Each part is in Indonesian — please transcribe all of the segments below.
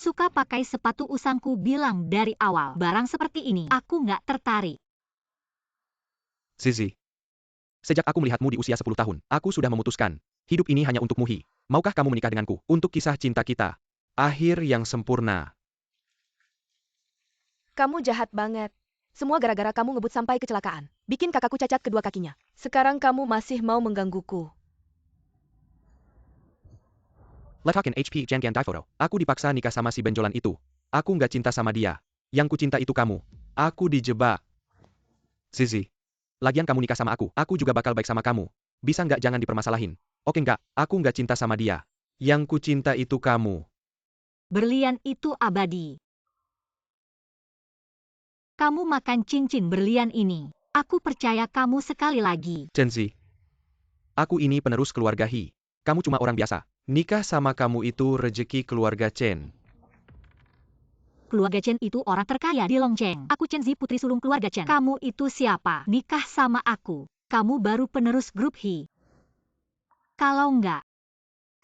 Suka pakai sepatu usangku bilang dari awal. Barang seperti ini, aku nggak tertarik. Zizi. Sejak aku melihatmu di usia 10 tahun, aku sudah memutuskan. Hidup ini hanya untukmu, Hi. Maukah kamu menikah denganku, untuk kisah cinta kita? Akhir yang sempurna. Kamu jahat banget. Semua gara-gara kamu ngebut sampai kecelakaan. Bikin kakakku cacat kedua kakinya. Sekarang kamu masih mau menggangguku. Letakkan HP Jangan Die Photo. Aku dipaksa nikah sama si benjolan itu. Aku nggak cinta sama dia. Yang ku cinta itu kamu. Aku dijebak. Zizi. Lagian kamu nikah sama aku juga bakal baik sama kamu. Bisa nggak jangan dipermasalahin? Oke nggak, aku nggak cinta sama dia. Yang ku cinta itu kamu. Berlian itu abadi. Kamu makan cincin berlian ini. Aku percaya kamu sekali lagi. Zenzi. Aku ini penerus keluarga Hi. Kamu cuma orang biasa. Nikah sama kamu itu rejeki keluarga Chen. Keluarga Chen itu orang terkaya di Longcheng. Aku Chen Zi, putri sulung keluarga Chen. Kamu itu siapa? Nikah sama aku. Kamu baru penerus grup Hi. Kalau enggak,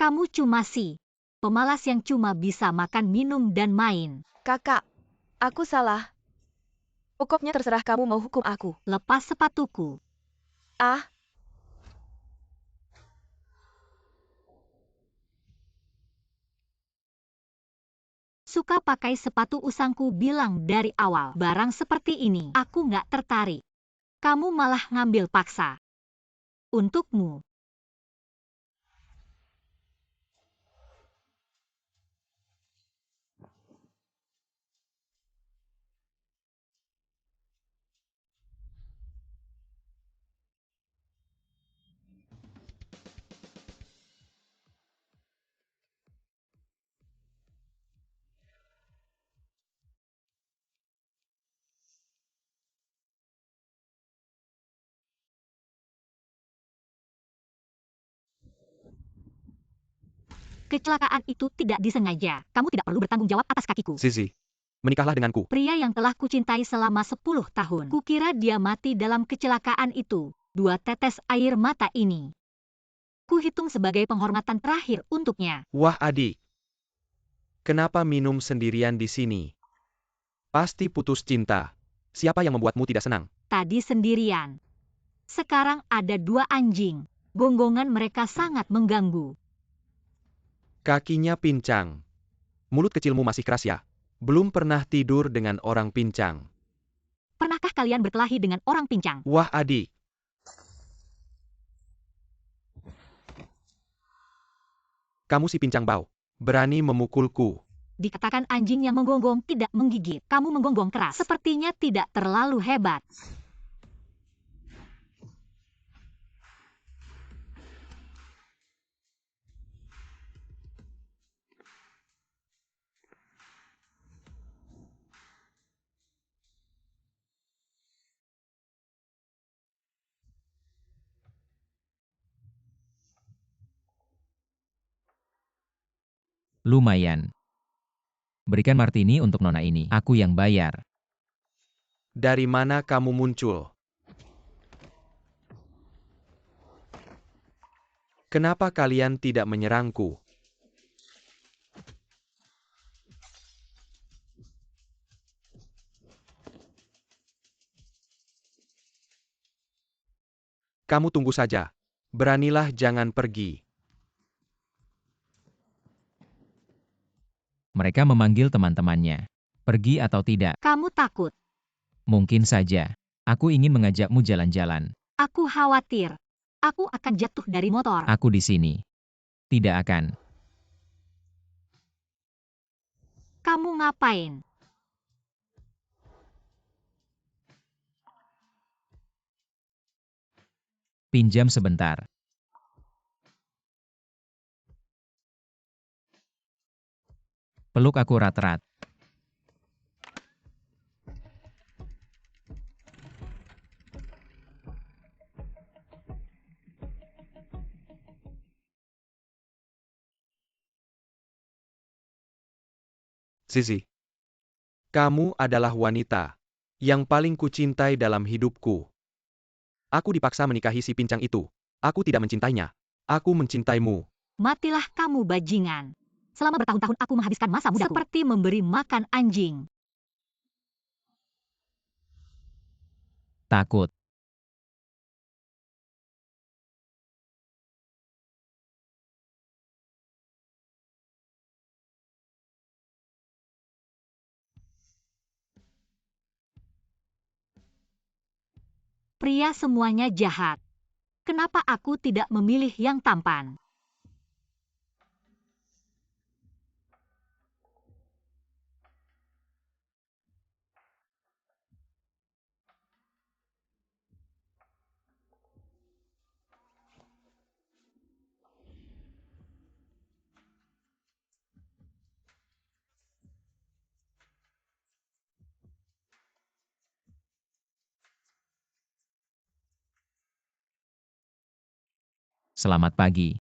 kamu cuma si pemalas yang cuma bisa makan, minum, dan main. Kakak, aku salah. Pokoknya terserah kamu mau hukum aku. Lepas sepatuku. Ah, Suka pakai sepatu usangku bilang dari awal. Barang seperti ini, aku nggak tertarik. Kamu malah ngambil paksa. Untukmu. Kecelakaan itu tidak disengaja. Kamu tidak perlu bertanggung jawab atas kakiku. Zizi. Menikahlah denganku. Pria yang telah kucintai selama 10 tahun. Kukira dia mati dalam kecelakaan itu. 2 tetes air mata ini kuhitung sebagai penghormatan terakhir untuknya. Wah adik. Kenapa minum sendirian di sini? Pasti putus cinta. Siapa yang membuatmu tidak senang? Tadi sendirian. Sekarang ada 2 anjing. Gonggongan mereka sangat mengganggu. Kakinya pincang. Mulut kecilmu masih keras ya? Belum pernah tidur dengan orang pincang. Pernahkah kalian berkelahi dengan orang pincang? Wah adik. Kamu si pincang bau. Berani memukulku. Dikatakan anjing yang menggonggong tidak menggigit. Kamu menggonggong keras. Sepertinya tidak terlalu hebat. Lumayan. Berikan martini untuk nona ini. Aku yang bayar. Dari mana kamu muncul? Kenapa kalian tidak menyerangku? Kamu tunggu saja. Beranilah jangan pergi. Mereka memanggil teman-temannya. Pergi atau tidak? Kamu takut. Mungkin saja. Aku ingin mengajakmu jalan-jalan. Aku khawatir. Aku akan jatuh dari motor. Aku di sini. Tidak akan. Kamu ngapain? Pinjam sebentar. Peluk aku rat-rat. Zizi. Kamu adalah wanita yang paling kucintai dalam hidupku. Aku dipaksa menikahi si pincang itu. Aku tidak mencintainya. Aku mencintaimu. Matilah kamu bajingan. Selama bertahun-tahun aku menghabiskan masa mudaku seperti memberi makan anjing. Takut. Pria semuanya jahat. Kenapa aku tidak memilih yang tampan? Selamat pagi.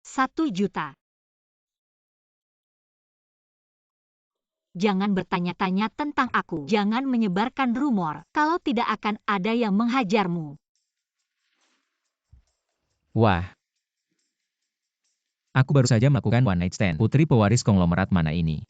Rp1.000.000. Jangan bertanya-tanya tentang aku. Jangan menyebarkan rumor. Kalau tidak akan ada yang menghajarmu. Wah. Aku baru saja melakukan one night stand. Putri pewaris konglomerat mana ini?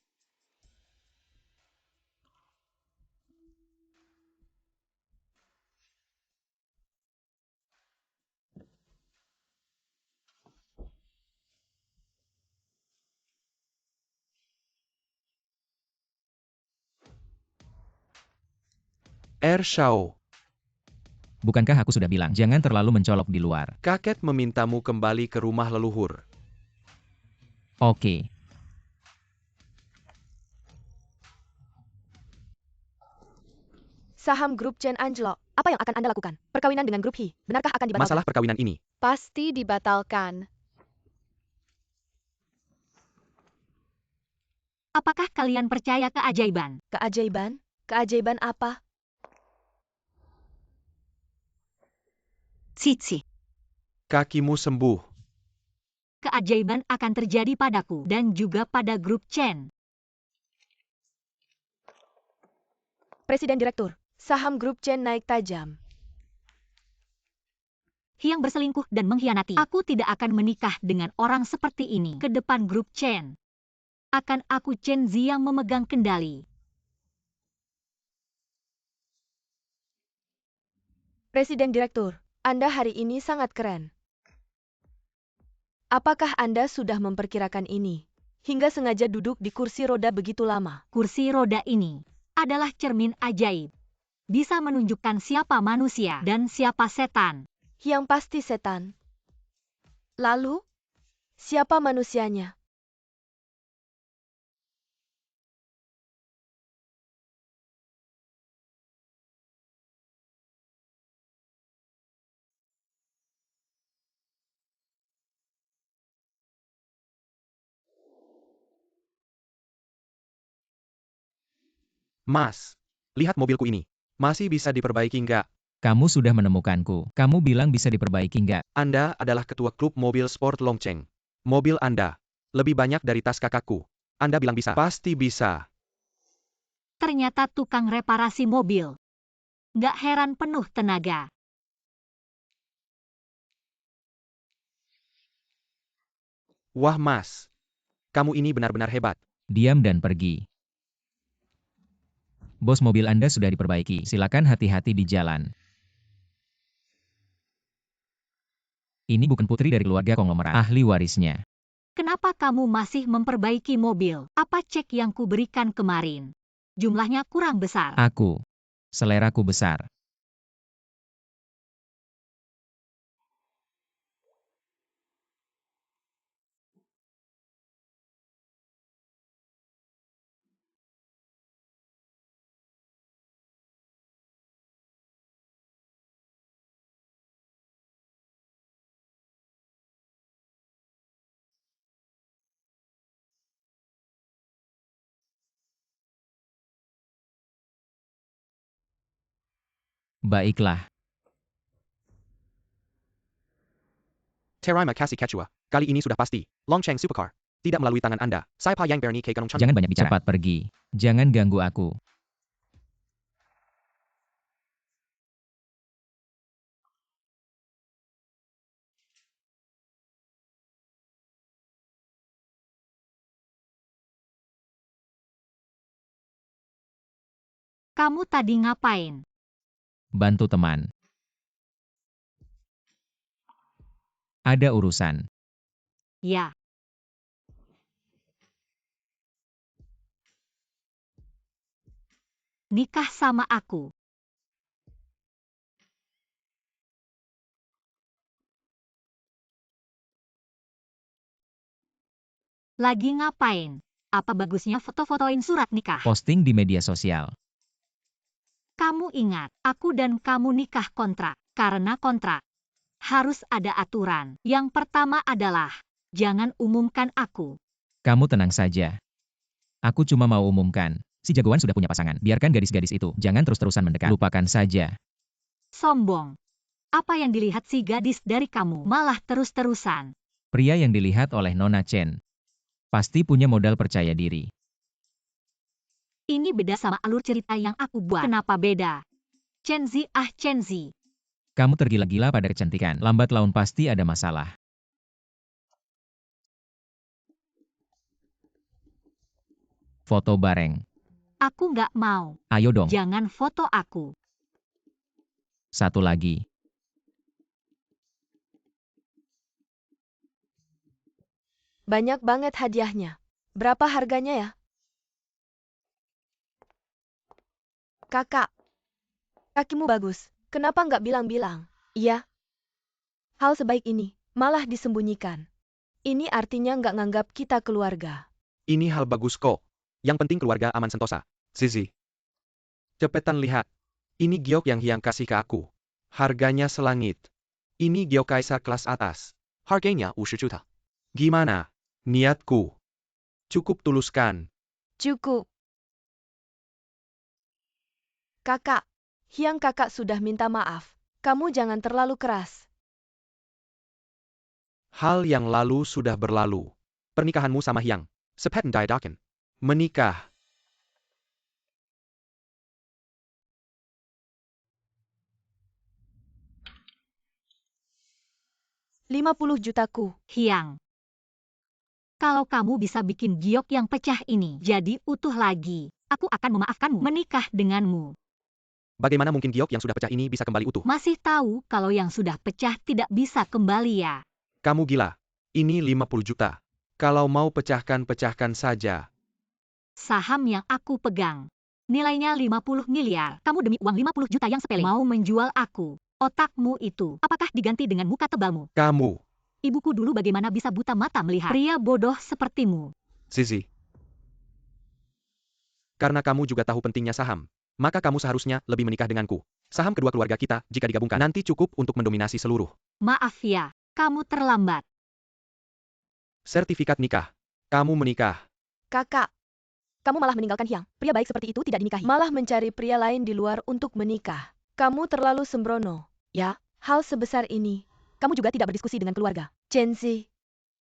Shao, Bukankah aku sudah bilang, jangan terlalu mencolok di luar? kakek memintamu kembali ke rumah leluhur. Oke. Saham grup Chen anjlok. Apa yang akan Anda lakukan? Perkawinan dengan grup He, benarkah akan dibatalkan? Masalah perkawinan ini. Pasti dibatalkan. Apakah kalian percaya keajaiban? Keajaiban? Keajaiban apa? Cici. Kakimu sembuh. Keajaiban akan terjadi padaku dan juga pada grup Chen. Presiden Direktur, saham grup Chen naik tajam. Yang berselingkuh dan mengkhianati. Aku tidak akan menikah dengan orang seperti ini. Ke depan grup Chen. Akan aku Chen Zi yang memegang kendali. Presiden Direktur, Anda hari ini sangat keren. Apakah Anda sudah memperkirakan ini? Hingga sengaja duduk di kursi roda begitu lama. Kursi roda ini adalah cermin ajaib. Bisa menunjukkan siapa manusia dan siapa setan. Yang pasti setan. Lalu, siapa manusianya? Mas, lihat mobilku ini. Masih bisa diperbaiki nggak? Kamu sudah menemukanku. Kamu bilang bisa diperbaiki nggak? Anda adalah ketua klub mobil sport Longcheng. Mobil Anda lebih banyak dari tas kakakku. Anda bilang bisa. Pasti bisa. Ternyata tukang reparasi mobil. Nggak heran penuh tenaga. Wah mas, kamu ini benar-benar hebat. Diam dan pergi. Bos, mobil Anda sudah diperbaiki. Silakan hati-hati di jalan. Ini bukan putri dari keluarga konglomerat. Ahli warisnya. Kenapa kamu masih memperbaiki mobil? Apa cek yang kuberikan kemarin? Jumlahnya kurang besar. Aku. Seleraku besar. Baiklah. Terima kasih Kecua. Kali ini sudah pasti. Longcheng Supercar. Tidak melalui tangan Anda. Saya Pa Yang Bernie Ke Kanong Chan. Jangan banyak bicara. Cepat pergi. Jangan ganggu aku. Kamu tadi ngapain? Bantu teman. Ada urusan. Ya. Nikah sama aku. Lagi ngapain? Apa bagusnya foto-fotoin surat nikah? Posting di media sosial. Kamu ingat, aku dan kamu nikah kontrak. Karena kontrak, harus ada aturan. Yang pertama adalah, jangan umumkan aku. Kamu tenang saja. Aku cuma mau umumkan. Si jagoan sudah punya pasangan. Biarkan gadis-gadis itu. Jangan terus-terusan mendekat. Lupakan saja. Sombong. Apa yang dilihat si gadis dari kamu malah terus-terusan? Pria yang dilihat oleh Nona Chen. Pasti punya modal percaya diri. Ini beda sama alur cerita yang aku buat. Kenapa beda? Chenzi Chenzi. Kamu tergila-gila pada kecantikan. Lambat laun pasti ada masalah. Foto bareng. Aku nggak mau. Ayo dong. Jangan foto aku. Satu lagi. Banyak banget hadiahnya. Berapa harganya ya? Kakak, kakimu bagus. Kenapa nggak bilang-bilang? Iya. Hal sebaik ini, malah disembunyikan. Ini artinya nggak nganggap kita keluarga. Ini hal bagus kok. Yang penting keluarga aman sentosa. Zizi. Cepetan lihat. Ini giok yang Hyang kasih ke aku. Harganya selangit. Ini giok kaisa kelas atas. Harganya 50 juta. Gimana? Niatku. Cukup tuluskan. Cukup. Kakak, Hyang kakak sudah minta maaf. Kamu jangan terlalu keras. Hal yang lalu sudah berlalu. Pernikahanmu sama Hyang. Sepeten diadakan. Menikah. $50 jutaku. Hyang. Kalau kamu bisa bikin giok yang pecah ini jadi utuh lagi, aku akan memaafkanmu menikah denganmu. Bagaimana mungkin giok yang sudah pecah ini bisa kembali utuh? Masih tahu kalau yang sudah pecah tidak bisa kembali ya? Kamu gila. Ini 50 juta. Kalau mau pecahkan saja. Saham yang aku pegang. Nilainya 50 miliar. Kamu demi uang 50 juta yang sepele mau menjual aku. Otakmu itu, apakah diganti dengan muka tebalmu? Kamu. Ibuku dulu bagaimana bisa buta mata melihat pria bodoh sepertimu. Zizi. Karena kamu juga tahu pentingnya saham, maka kamu seharusnya lebih menikah denganku. Saham kedua keluarga kita, jika digabungkan, nanti cukup untuk mendominasi seluruh. Maaf ya, kamu terlambat. Sertifikat nikah. Kamu menikah. Kakak, kamu malah meninggalkan Hyang. Pria baik seperti itu tidak dinikahi. Malah mencari pria lain di luar untuk menikah. Kamu terlalu sembrono. Ya, hal sebesar ini. Kamu juga tidak berdiskusi dengan keluarga. Chenzi,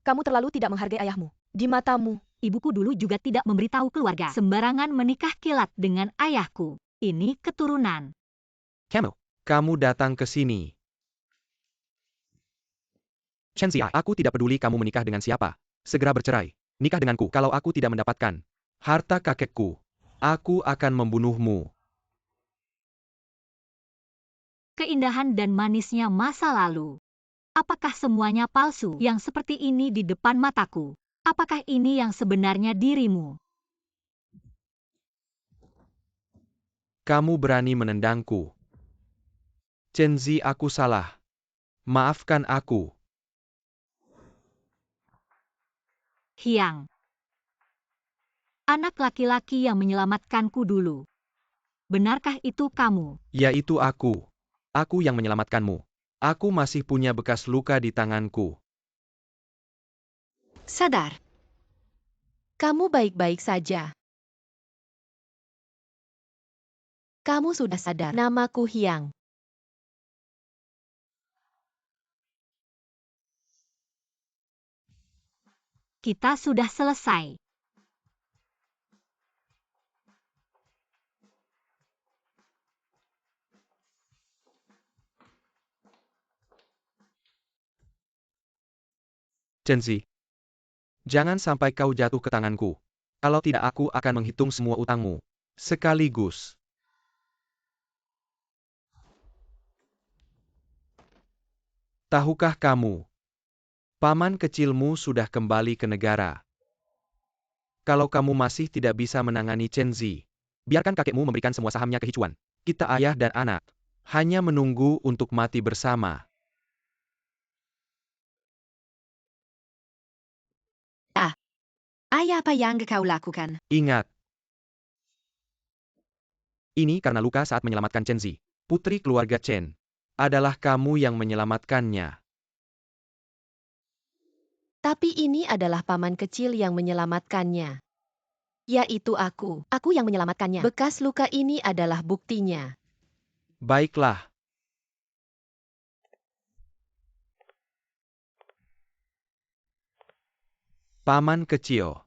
kamu terlalu tidak menghargai ayahmu. Di matamu, Ibuku dulu juga tidak memberitahu keluarga. Sembarangan menikah kilat dengan ayahku. Ini keturunan. Kamu datang ke sini. Chenzi, aku tidak peduli kamu menikah dengan siapa. Segera bercerai. Nikah denganku. Kalau aku tidak mendapatkan harta kakekku, aku akan membunuhmu. Keindahan dan manisnya masa lalu. Apakah semuanya palsu yang seperti ini di depan mataku? Apakah ini yang sebenarnya dirimu? Kamu berani menendangku. Chenzi, aku salah. Maafkan aku. Hyang. Anak laki-laki yang menyelamatkanku dulu. Benarkah itu kamu? Yaitu aku. Aku yang menyelamatkanmu. Aku masih punya bekas luka di tanganku. Sadar. Kamu baik-baik saja. Kamu sudah sadar. Namaku Hyang. Kita sudah selesai. Chenzi. Jangan sampai kau jatuh ke tanganku. Kalau tidak, aku akan menghitung semua utangmu sekaligus. Tahukah kamu, paman kecilmu sudah kembali ke negara. Kalau kamu masih tidak bisa menangani Chen Zi, biarkan kakekmu memberikan semua sahamnya ke Hichuan. Kita ayah dan anak, hanya menunggu untuk mati bersama. Ayah, apa yang kau lakukan? Ingat, ini karena luka saat menyelamatkan Chen Zi. Putri keluarga Chen. Adalah kamu yang menyelamatkannya. Tapi ini adalah paman kecil yang menyelamatkannya. Yaitu aku. Aku yang menyelamatkannya. Bekas luka ini adalah buktinya. Baiklah. Paman kecil.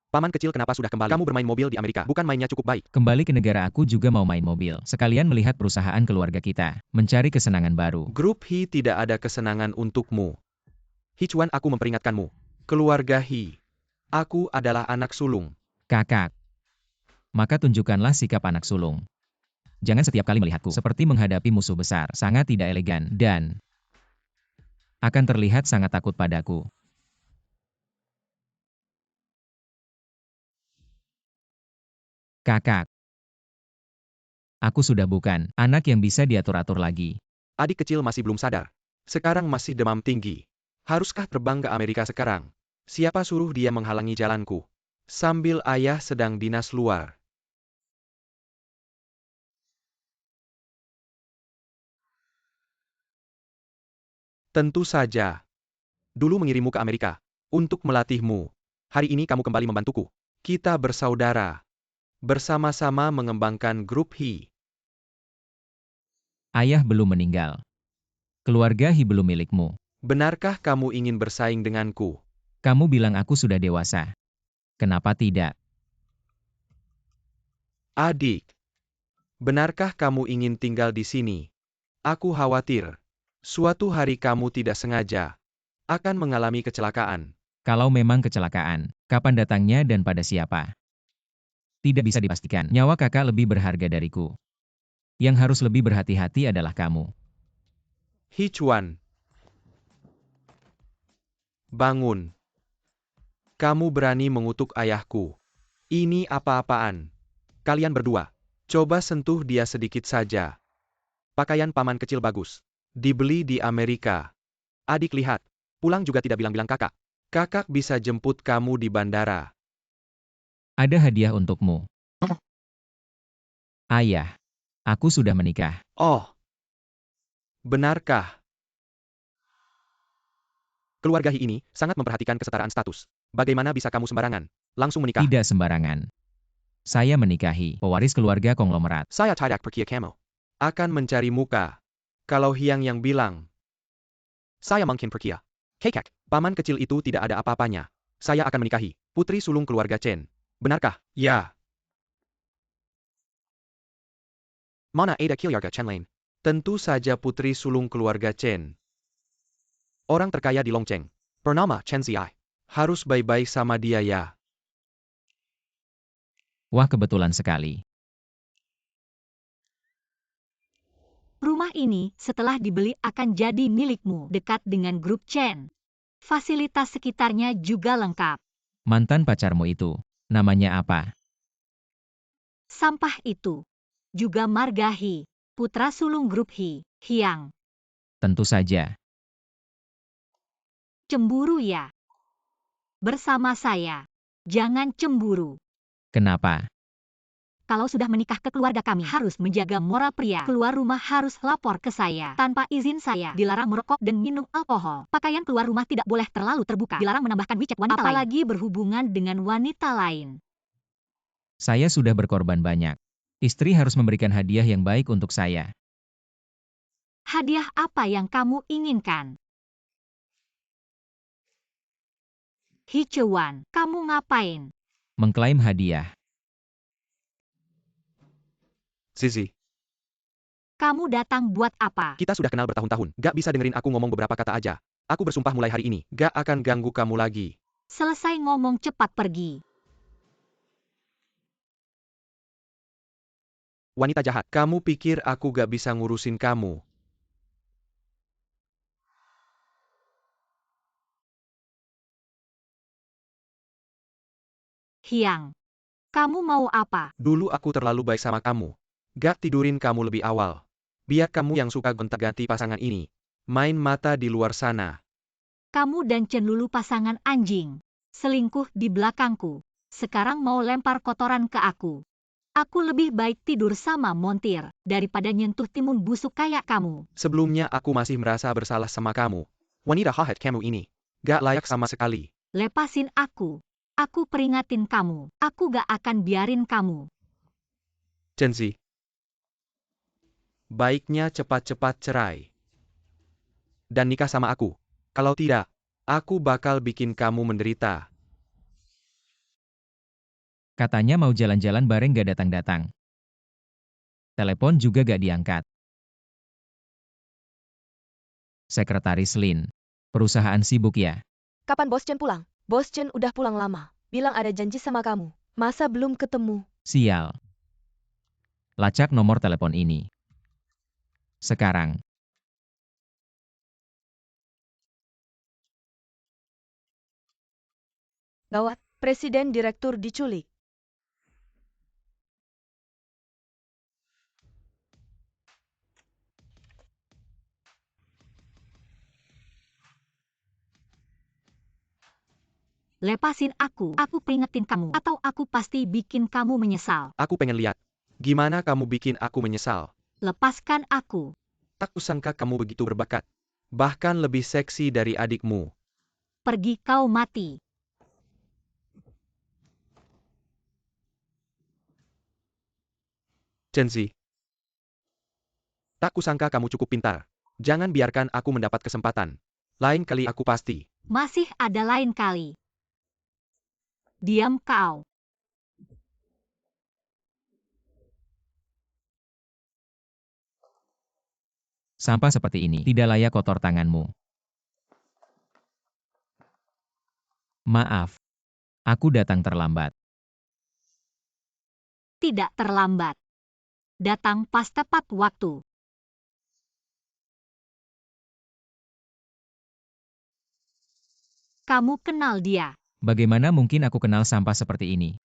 Paman kecil kenapa sudah kembali? Kamu bermain mobil di Amerika, bukan mainnya cukup baik. Kembali ke negara aku juga mau main mobil. Sekalian melihat perusahaan keluarga kita. Mencari kesenangan baru. Grup He tidak ada kesenangan untukmu. Hichuan, aku memperingatkanmu. Keluarga He. Aku adalah anak sulung. Kakak. Maka tunjukkanlah sikap anak sulung. Jangan setiap kali melihatku seperti menghadapi musuh besar. Sangat tidak elegan dan akan terlihat sangat takut padaku. Kakak. Aku sudah bukan anak yang bisa diatur-atur lagi. Adik kecil masih belum sadar. Sekarang masih demam tinggi. Haruskah terbang ke Amerika sekarang? Siapa suruh dia menghalangi jalanku? Sambil ayah sedang dinas luar. Tentu saja. Dulu mengirimmu ke Amerika. Untuk melatihmu. Hari ini kamu kembali membantuku. Kita bersaudara. Bersama-sama mengembangkan grup He. Ayah belum meninggal. Keluarga He belum milikmu. Benarkah kamu ingin bersaing denganku? Kamu bilang aku sudah dewasa. Kenapa tidak? Adik. Benarkah kamu ingin tinggal di sini? Aku khawatir. Suatu hari kamu tidak sengaja akan mengalami kecelakaan. Kalau memang kecelakaan, kapan datangnya dan pada siapa? Tidak bisa dipastikan. Nyawa kakak lebih berharga dariku. Yang harus lebih berhati-hati adalah kamu. Hichuan. Bangun. Kamu berani mengutuk ayahku. Ini apa-apaan? Kalian berdua. Coba sentuh dia sedikit saja. Pakaian paman kecil bagus. Dibeli di Amerika. Adik lihat. Pulang juga tidak bilang-bilang kakak. Kakak bisa jemput kamu di bandara. Ada hadiah untukmu. Ayah, aku sudah menikah. Oh. Benarkah? Keluarga He ini sangat memperhatikan kesetaraan status. Bagaimana bisa kamu sembarangan langsung menikah? Tidak sembarangan. Saya menikahi pewaris keluarga konglomerat. Saya tidak pergi kamu. Akan mencari muka. Kalau Hyang yang bilang. Saya mungkin pergi. Kekek, paman kecil itu tidak ada apa-apanya. Saya akan menikahi putri sulung keluarga Chen. Benarkah? Ya. Mana ada keluarga Chen lain? Tentu saja putri sulung keluarga Chen. Orang terkaya di Longcheng. Bernama Chen Ziai. Harus bye-bye sama dia ya. Wah, kebetulan sekali. Rumah ini setelah dibeli akan jadi milikmu dekat dengan grup Chen. Fasilitas sekitarnya juga lengkap. Mantan pacarmu itu, namanya apa? Sampah itu. Juga marga He. Putra sulung grup He. Hyang. Tentu saja. Cemburu ya? Bersama saya. Jangan cemburu. Kenapa? Kalau sudah menikah ke keluarga kami harus menjaga moral pria. Keluar rumah harus lapor ke saya. Tanpa izin saya dilarang merokok dan minum alkohol. Pakaian keluar rumah tidak boleh terlalu terbuka. Dilarang menambahkan WeChat wanita lain. Apalagi berhubungan dengan wanita lain. Saya sudah berkorban banyak. Istri harus memberikan hadiah yang baik untuk saya. Hadiah apa yang kamu inginkan? Hichuan, kamu ngapain? Mengklaim hadiah. Zizi, Kamu datang buat apa? kita sudah kenal bertahun-tahun. Gak bisa dengerin aku ngomong beberapa kata aja. Aku bersumpah mulai hari ini, gak akan ganggu kamu lagi. Selesai ngomong cepat pergi. Wanita jahat, kamu pikir aku gak bisa ngurusin kamu? Hyang, kamu mau apa? Dulu aku terlalu baik sama kamu. Gak tidurin kamu lebih awal. Biar kamu yang suka gonta-ganti pasangan ini. Main mata di luar sana. Kamu dan Chen Lulu pasangan anjing. Selingkuh di belakangku. Sekarang mau lempar kotoran ke aku. Aku lebih baik tidur sama montir, daripada nyentuh timun busuk kayak kamu. Sebelumnya aku masih merasa bersalah sama kamu. Wanita jahat kamu ini. Gak layak sama sekali. Lepasin aku. Aku peringatin kamu. Aku gak akan biarin kamu. Chenzi. Baiknya cepat-cepat cerai. Dan nikah sama aku. Kalau tidak, aku bakal bikin kamu menderita. Katanya mau jalan-jalan bareng gak datang-datang. Telepon juga gak diangkat. Sekretaris Lin. Perusahaan sibuk ya? Kapan Bos Chen pulang? Bos Chen udah pulang lama. Bilang ada janji sama kamu. Masa belum ketemu? Sial. Lacak nomor telepon ini. Sekarang. Gawat, Presiden Direktur diculik. Lepasin aku peringetin kamu, atau aku pasti bikin kamu menyesal. Aku pengen lihat. Gimana kamu bikin aku menyesal. Lepaskan aku. Tak kusangka kamu begitu berbakat. Bahkan lebih seksi dari adikmu. Pergi kau mati. Chenzi. Tak kusangka kamu cukup pintar. Jangan biarkan aku mendapat kesempatan. Lain kali aku pasti. Masih ada lain kali. Diam kau. Sampah seperti ini tidak layak kotor tanganmu. Maaf. Aku datang terlambat. Tidak terlambat. Datang pas tepat waktu. Kamu kenal dia. Bagaimana mungkin aku kenal sampah seperti ini?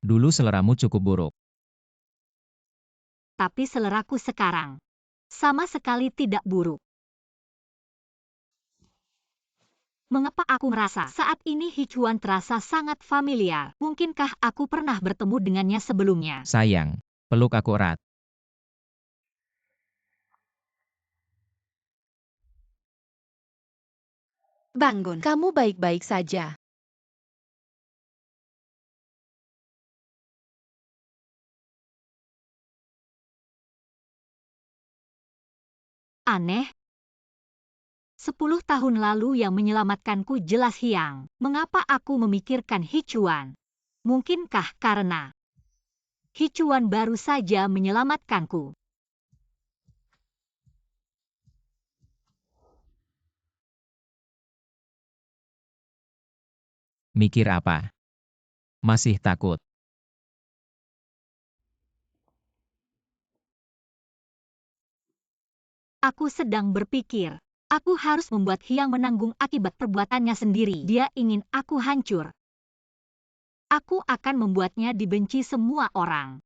Dulu seleramu cukup buruk. Tapi seleraku sekarang sama sekali tidak buruk. Mengapa aku merasa saat ini Hichuan terasa sangat familiar? Mungkinkah aku pernah bertemu dengannya sebelumnya? Sayang, peluk aku erat. Bangun. Kamu baik-baik saja. Aneh. 10 tahun lalu yang menyelamatkanku jelas Hyang. Mengapa aku memikirkan Hichuan? Mungkinkah karena Hichuan baru saja menyelamatkanku? Mikir apa? Masih takut. Aku sedang berpikir, aku harus membuat Hyang menanggung akibat perbuatannya sendiri. Dia ingin aku hancur. Aku akan membuatnya dibenci semua orang.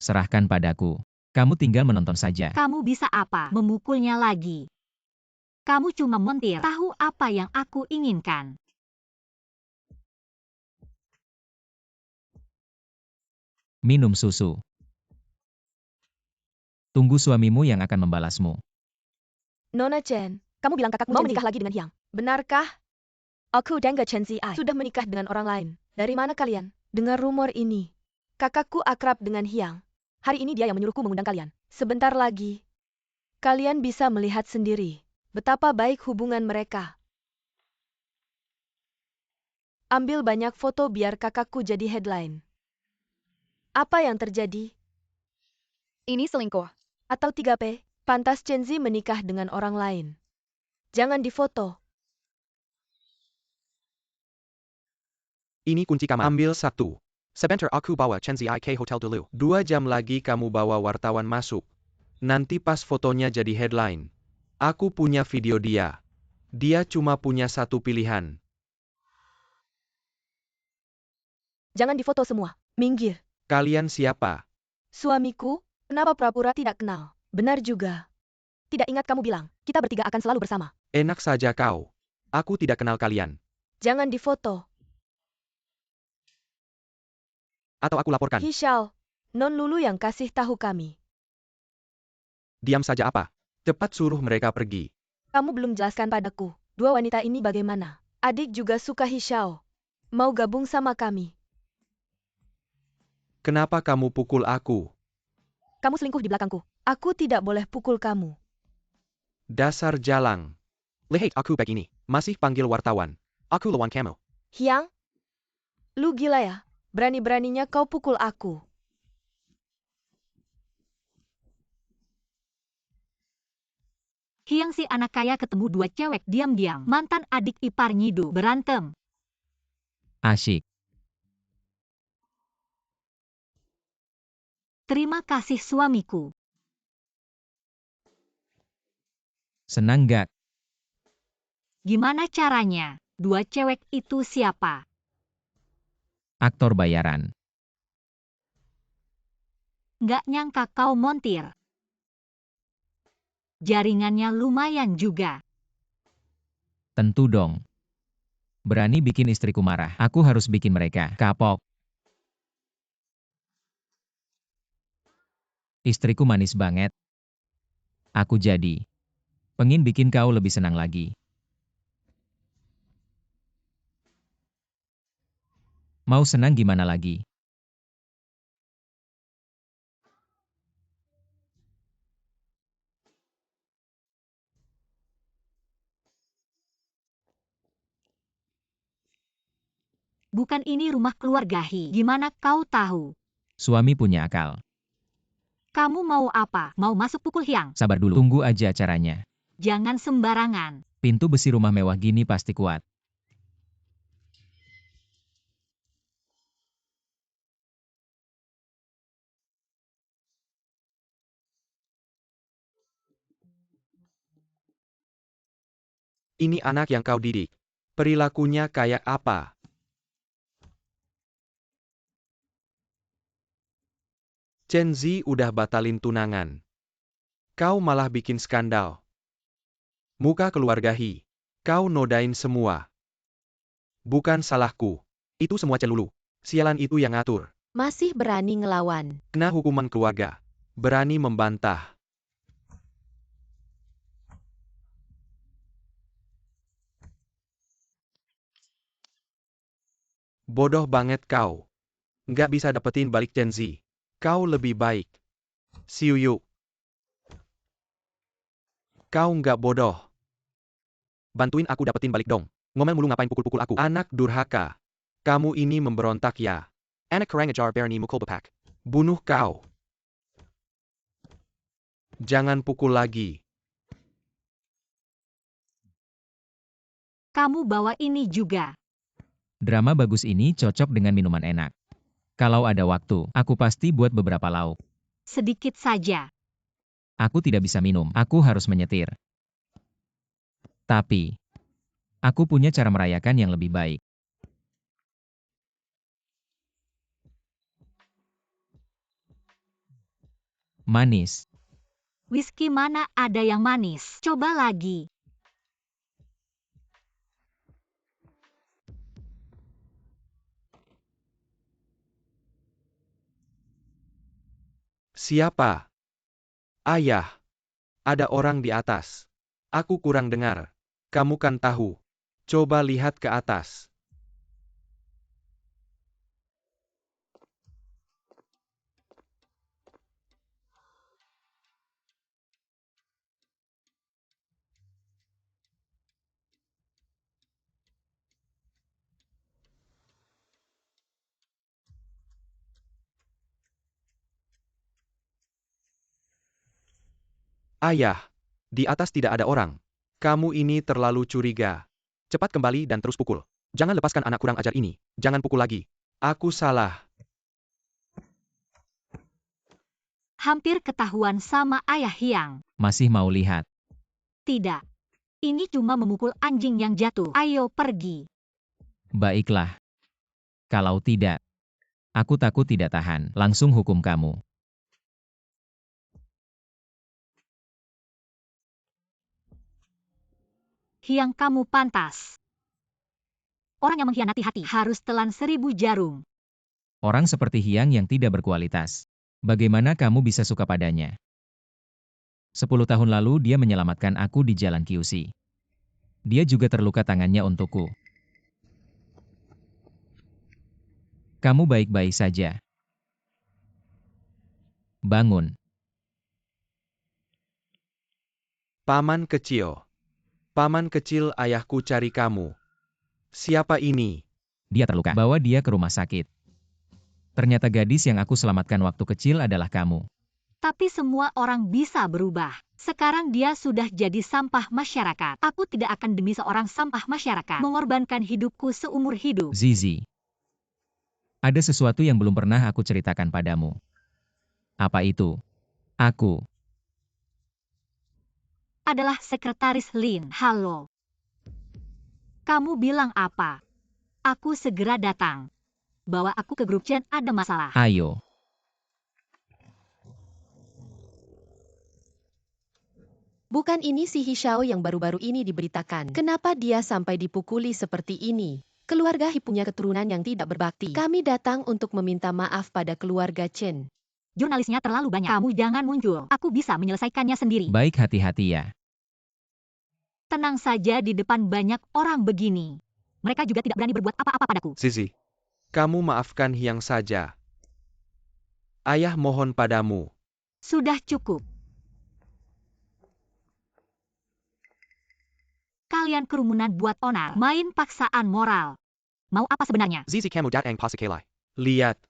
Serahkan padaku. Kamu tinggal menonton saja. Kamu bisa apa? Memukulnya lagi. Kamu cuma montir. Tahu apa yang aku inginkan? Minum susu. Tunggu suamimu yang akan membalasmu. Nona Chen, kamu bilang kakakmu mau menikah lagi dengan Hyang. Benarkah? Aku dan Chen Ziai sudah menikah dengan orang lain. Dari mana kalian? Dengar rumor ini. Kakakku akrab dengan Hyang. Hari ini dia yang menyuruhku mengundang kalian. Sebentar lagi, kalian bisa melihat sendiri betapa baik hubungan mereka. Ambil banyak foto biar kakakku jadi headline. Apa yang terjadi? Ini selingkuh. Atau 3P, pantas Chenzi menikah dengan orang lain. Jangan difoto. Ini kunci kamar. Ambil satu. Sebentar aku bawa Chenzi ke hotel dulu. 2 jam lagi kamu bawa wartawan masuk. Nanti pas fotonya jadi headline. Aku punya video dia. Dia cuma punya satu pilihan. Jangan difoto semua. Minggir. Kalian siapa? Suamiku, kenapa pura-pura tidak kenal? Benar juga. Tidak ingat kamu bilang, kita bertiga akan selalu bersama. Enak saja kau. Aku tidak kenal kalian. Jangan difoto. Atau aku laporkan. Hishal, Non Lulu yang kasih tahu kami. Diam saja apa? Cepat suruh mereka pergi. Kamu belum jelaskan padaku, dua wanita ini bagaimana? Adik juga suka Hishao. Mau gabung sama kami. Kenapa kamu pukul aku? Kamu selingkuh di belakangku. Aku tidak boleh pukul kamu. Dasar jalang. Lihat aku begini. Masih panggil wartawan. Aku lawan kamu. Hyang? Lu gila ya? Berani-beraninya kau pukul aku. Hyang si anak kaya ketemu 2 cewek diam-diam. Mantan adik ipar Nyidu berantem. Asyik. Terima kasih suamiku. Senang gak? Gimana caranya? 2 cewek itu siapa? Aktor bayaran. Nggak nyangka kau montir. Jaringannya lumayan juga. Tentu dong. Berani bikin istriku marah. Aku harus bikin mereka kapok. Istriku manis banget. Aku jadi. Pengin bikin kau lebih senang lagi. Mau senang gimana lagi? Bukan ini rumah keluarga Hi. Gimana kau tahu? Suami punya akal. Kamu mau apa? Mau masuk pukul Hyang? Sabar dulu. Tunggu aja caranya. Jangan sembarangan. Pintu besi rumah mewah gini pasti kuat. Ini anak yang kau didik. Perilakunya kayak apa? Chenzi udah batalin tunangan. Kau malah bikin skandal. Muka keluarga Hi. Kau nodain semua. Bukan salahku. Itu semua Celulu. Sialan itu yang ngatur. Masih berani ngelawan. Kena hukuman keluarga. Berani membantah. Bodoh banget kau. Nggak bisa dapetin balik Chenzi. Kau lebih baik. Siuyu. Kau nggak bodoh. Bantuin aku dapetin balik dong. Ngomel mulu ngapain pukul-pukul aku. Anak durhaka. Kamu ini memberontak ya. Anak Karangajar Berni Mukul Bapak. Bunuh kau. Jangan pukul lagi. Kamu bawa ini juga. Drama bagus ini cocok dengan minuman enak. Kalau ada waktu, aku pasti buat beberapa lauk. Sedikit saja. Aku tidak bisa minum, aku harus menyetir. Tapi, aku punya cara merayakan yang lebih baik. Manis. Whisky mana ada yang manis? Coba lagi. Siapa? Ayah. Ada orang di atas. Aku kurang dengar. Kamu kan tahu. Coba lihat ke atas. Ayah. Di atas tidak ada orang. Kamu ini terlalu curiga. Cepat kembali dan terus pukul. Jangan lepaskan anak kurang ajar ini. Jangan pukul lagi. Aku salah. Hampir ketahuan sama Ayah Hyang. Masih mau lihat? Tidak. Ini cuma memukul anjing yang jatuh. Ayo pergi. Baiklah. Kalau tidak, aku takut tidak tahan. Langsung hukum kamu. Hyang, kamu pantas. Orang yang mengkhianati hati harus telan 1000 jarum. Orang seperti Hyang yang tidak berkualitas. Bagaimana kamu bisa suka padanya? 10 tahun lalu dia menyelamatkan aku di jalan QC. Dia juga terluka tangannya untukku. Kamu baik-baik saja. Bangun. Paman kecil. Paman kecil, ayahku cari kamu. Siapa ini? Dia terluka. Bawa dia ke rumah sakit. Ternyata gadis yang aku selamatkan waktu kecil adalah kamu. Tapi semua orang bisa berubah. Sekarang dia sudah jadi sampah masyarakat. Aku tidak akan demi seorang sampah masyarakat mengorbankan hidupku seumur hidup. Zizi. Ada sesuatu yang belum pernah aku ceritakan padamu. Apa itu? Aku Adalah sekretaris Lin. Halo. Kamu bilang apa? Aku segera datang. Bawa aku ke grup Chen, ada masalah. Ayo. Bukan ini si Hishao yang baru-baru ini diberitakan. Kenapa dia sampai dipukuli seperti ini? Keluarga He punya keturunan yang tidak berbakti. Kami datang untuk meminta maaf pada keluarga Chen. Jurnalisnya terlalu banyak. Kamu jangan muncul. Aku bisa menyelesaikannya sendiri. Baik, hati-hati ya. Tenang saja di depan banyak orang begini. Mereka juga tidak berani berbuat apa-apa padaku. Zizi. Kamu maafkan Hyang saja. Ayah mohon padamu. Sudah cukup. Kalian kerumunan buat onar, main paksaan moral. Mau apa sebenarnya? Zizi kamu datang pasakelai. Lihat.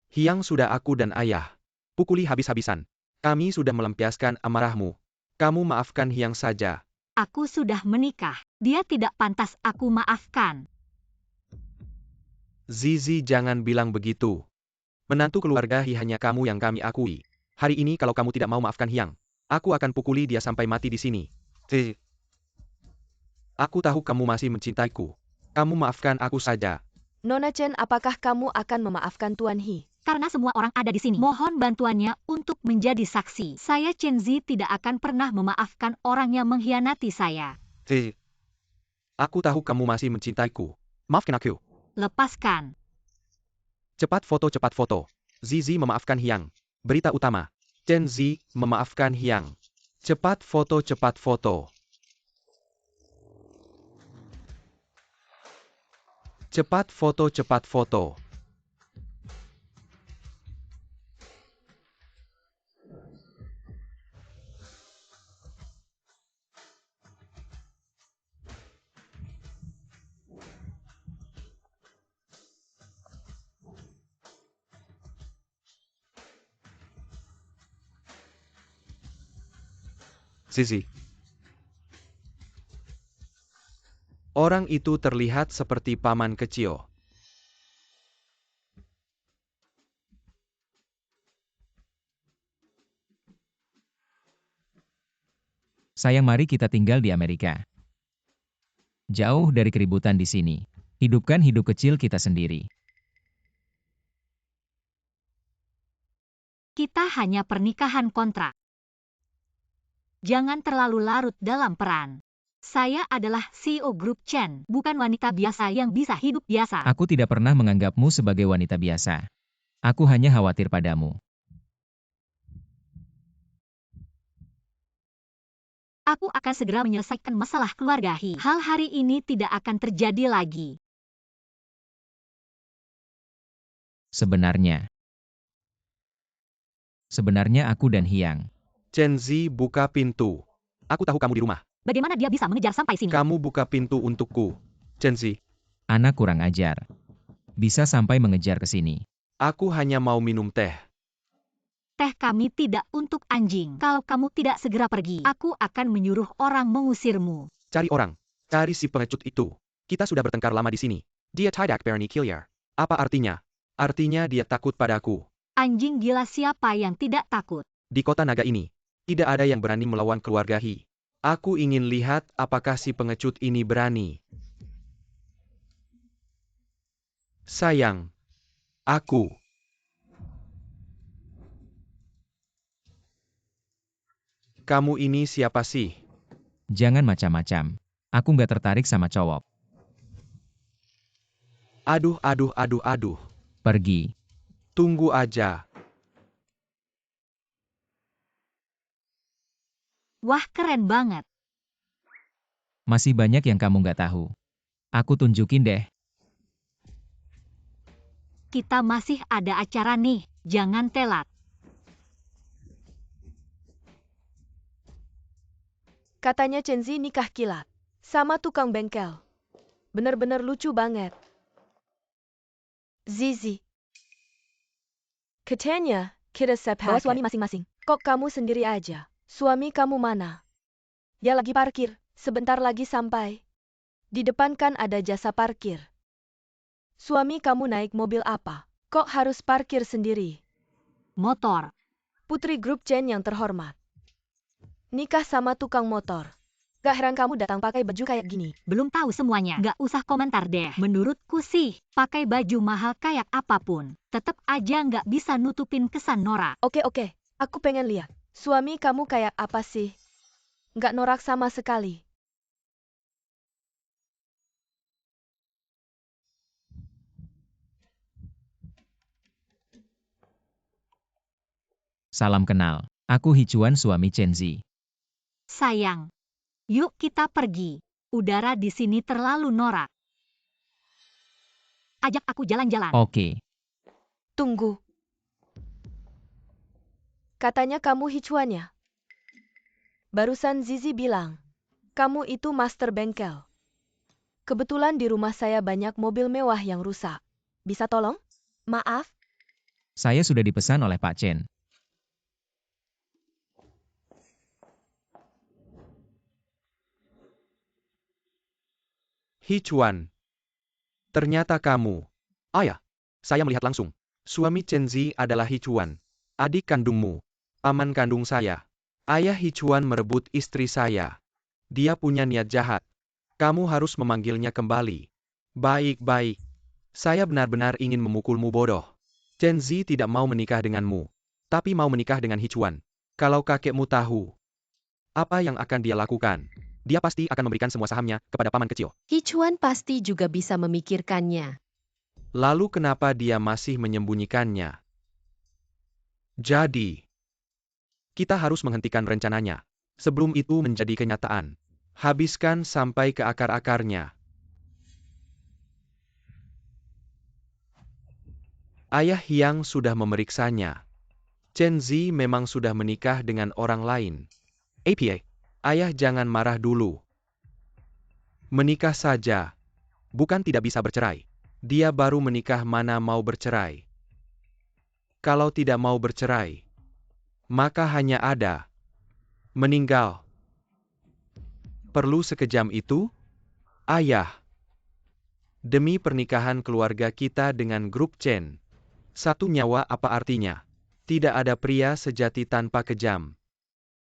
Hyang sudah aku dan ayah pukuli habis-habisan. Kami sudah melampiaskan amarahmu. Kamu maafkan Hyang saja. Aku sudah menikah. Dia tidak pantas aku maafkan. Zizi jangan bilang begitu. Menantu keluarga He hanya kamu yang kami akui. Hari ini kalau kamu tidak mau maafkan Hyang, aku akan pukuli dia sampai mati di sini. Aku tahu kamu masih mencintaiku. Kamu maafkan aku saja. Nona Chen, apakah kamu akan memaafkan Tuan He? Karena semua orang ada di sini. Mohon bantuannya untuk menjadi saksi. Saya Chen Zi tidak akan pernah memaafkan orang yang mengkhianati saya. Aku tahu kamu masih mencintaiku. Maafkan aku. Lepaskan. Cepat foto. Zizi memaafkan Hyang. Berita utama. Chen Zi memaafkan Hyang. Cepat foto. Cepat foto. Zizi. Orang itu terlihat seperti paman kecil. Sayang, mari kita tinggal di Amerika. Jauh dari keributan di sini. Hidupkan hidup kecil kita sendiri. Kita hanya pernikahan kontrak. Jangan terlalu larut dalam peran. Saya adalah CEO Grup Chen, bukan wanita biasa yang bisa hidup biasa. Aku tidak pernah menganggapmu sebagai wanita biasa. Aku hanya khawatir padamu. Aku akan segera menyelesaikan masalah keluarga He. Hal hari ini tidak akan terjadi lagi. Sebenarnya aku dan Hyang. Chen Zi, buka pintu. Aku tahu kamu di rumah. Bagaimana dia bisa mengejar sampai sini? Kamu buka pintu untukku. Chen Zi. Anak kurang ajar. Bisa sampai mengejar ke sini. Aku hanya mau minum teh. Teh kami tidak untuk anjing. Kalau kamu tidak segera pergi, aku akan menyuruh orang mengusirmu. Cari orang. Cari si pengecut itu. Kita sudah bertengkar lama di sini. Dia tidak berani killer. Apa artinya? Artinya dia takut padaku. Anjing gila siapa yang tidak takut? Di kota naga ini, tidak ada yang berani melawan keluarga He. Aku ingin lihat apakah si pengecut ini berani. Sayang. Aku. Kamu ini siapa sih? Jangan macam-macam. Aku nggak tertarik sama cowok. Aduh. Pergi. Tunggu aja. Wah, keren banget. Masih banyak yang kamu nggak tahu. Aku tunjukin deh. Kita masih ada acara nih, jangan telat. Katanya Chenzi nikah kilat. Sama tukang bengkel. Bener-bener lucu banget. Zizi. Katanya, kita sepakat. Bawa suami masing-masing. Kok kamu sendiri aja? Suami kamu mana? Dia lagi parkir. Sebentar lagi sampai. Di depan kan ada jasa parkir. Suami kamu naik mobil apa? Kok harus parkir sendiri? Motor. Putri grup Chen yang terhormat. Nikah sama tukang motor. Gak heran kamu datang pakai baju kayak gini. Belum tahu semuanya. Gak usah komentar deh. Menurutku sih, pakai baju mahal kayak apapun, tetap aja gak bisa nutupin kesan norak. Oke. Aku pengen lihat. Suami kamu kayak apa sih? Gak norak sama sekali. Salam kenal. Aku Hichuan, suami Chenzi. Sayang. Yuk kita pergi. Udara di sini terlalu norak. Ajak aku jalan-jalan. Oke. Tunggu. Katanya kamu Hichuannya. Barusan Zizi bilang, kamu itu master bengkel. Kebetulan di rumah saya banyak mobil mewah yang rusak. Bisa tolong? Maaf. Saya sudah dipesan oleh Pak Chen. Hichuan. Ternyata kamu. Ayah, saya melihat langsung. Suami Chenzi adalah Hichuan. Adik kandungmu. Paman kandung saya. Ayah Hichuan merebut istri saya. Dia punya niat jahat. Kamu harus memanggilnya kembali. Baik. Saya benar-benar ingin memukulmu bodoh. Chenzi tidak mau menikah denganmu. Tapi mau menikah dengan Hichuan. Kalau kakekmu tahu, apa yang akan dia lakukan? Dia pasti akan memberikan semua sahamnya kepada paman kecil. Hichuan pasti juga bisa memikirkannya. Lalu kenapa dia masih menyembunyikannya? Jadi, kita harus menghentikan rencananya. Sebelum itu menjadi kenyataan. Habiskan sampai ke akar-akarnya. Ayah Hyang sudah memeriksanya. Chenzi memang sudah menikah dengan orang lain. Apa? Ayah jangan marah dulu. Menikah saja. Bukan tidak bisa bercerai. Dia baru menikah mana mau bercerai. Kalau tidak mau bercerai, maka hanya ada meninggal. Perlu sekejam itu? Ayah. Demi pernikahan keluarga kita dengan grup Chen. Satu nyawa apa artinya? Tidak ada pria sejati tanpa kejam.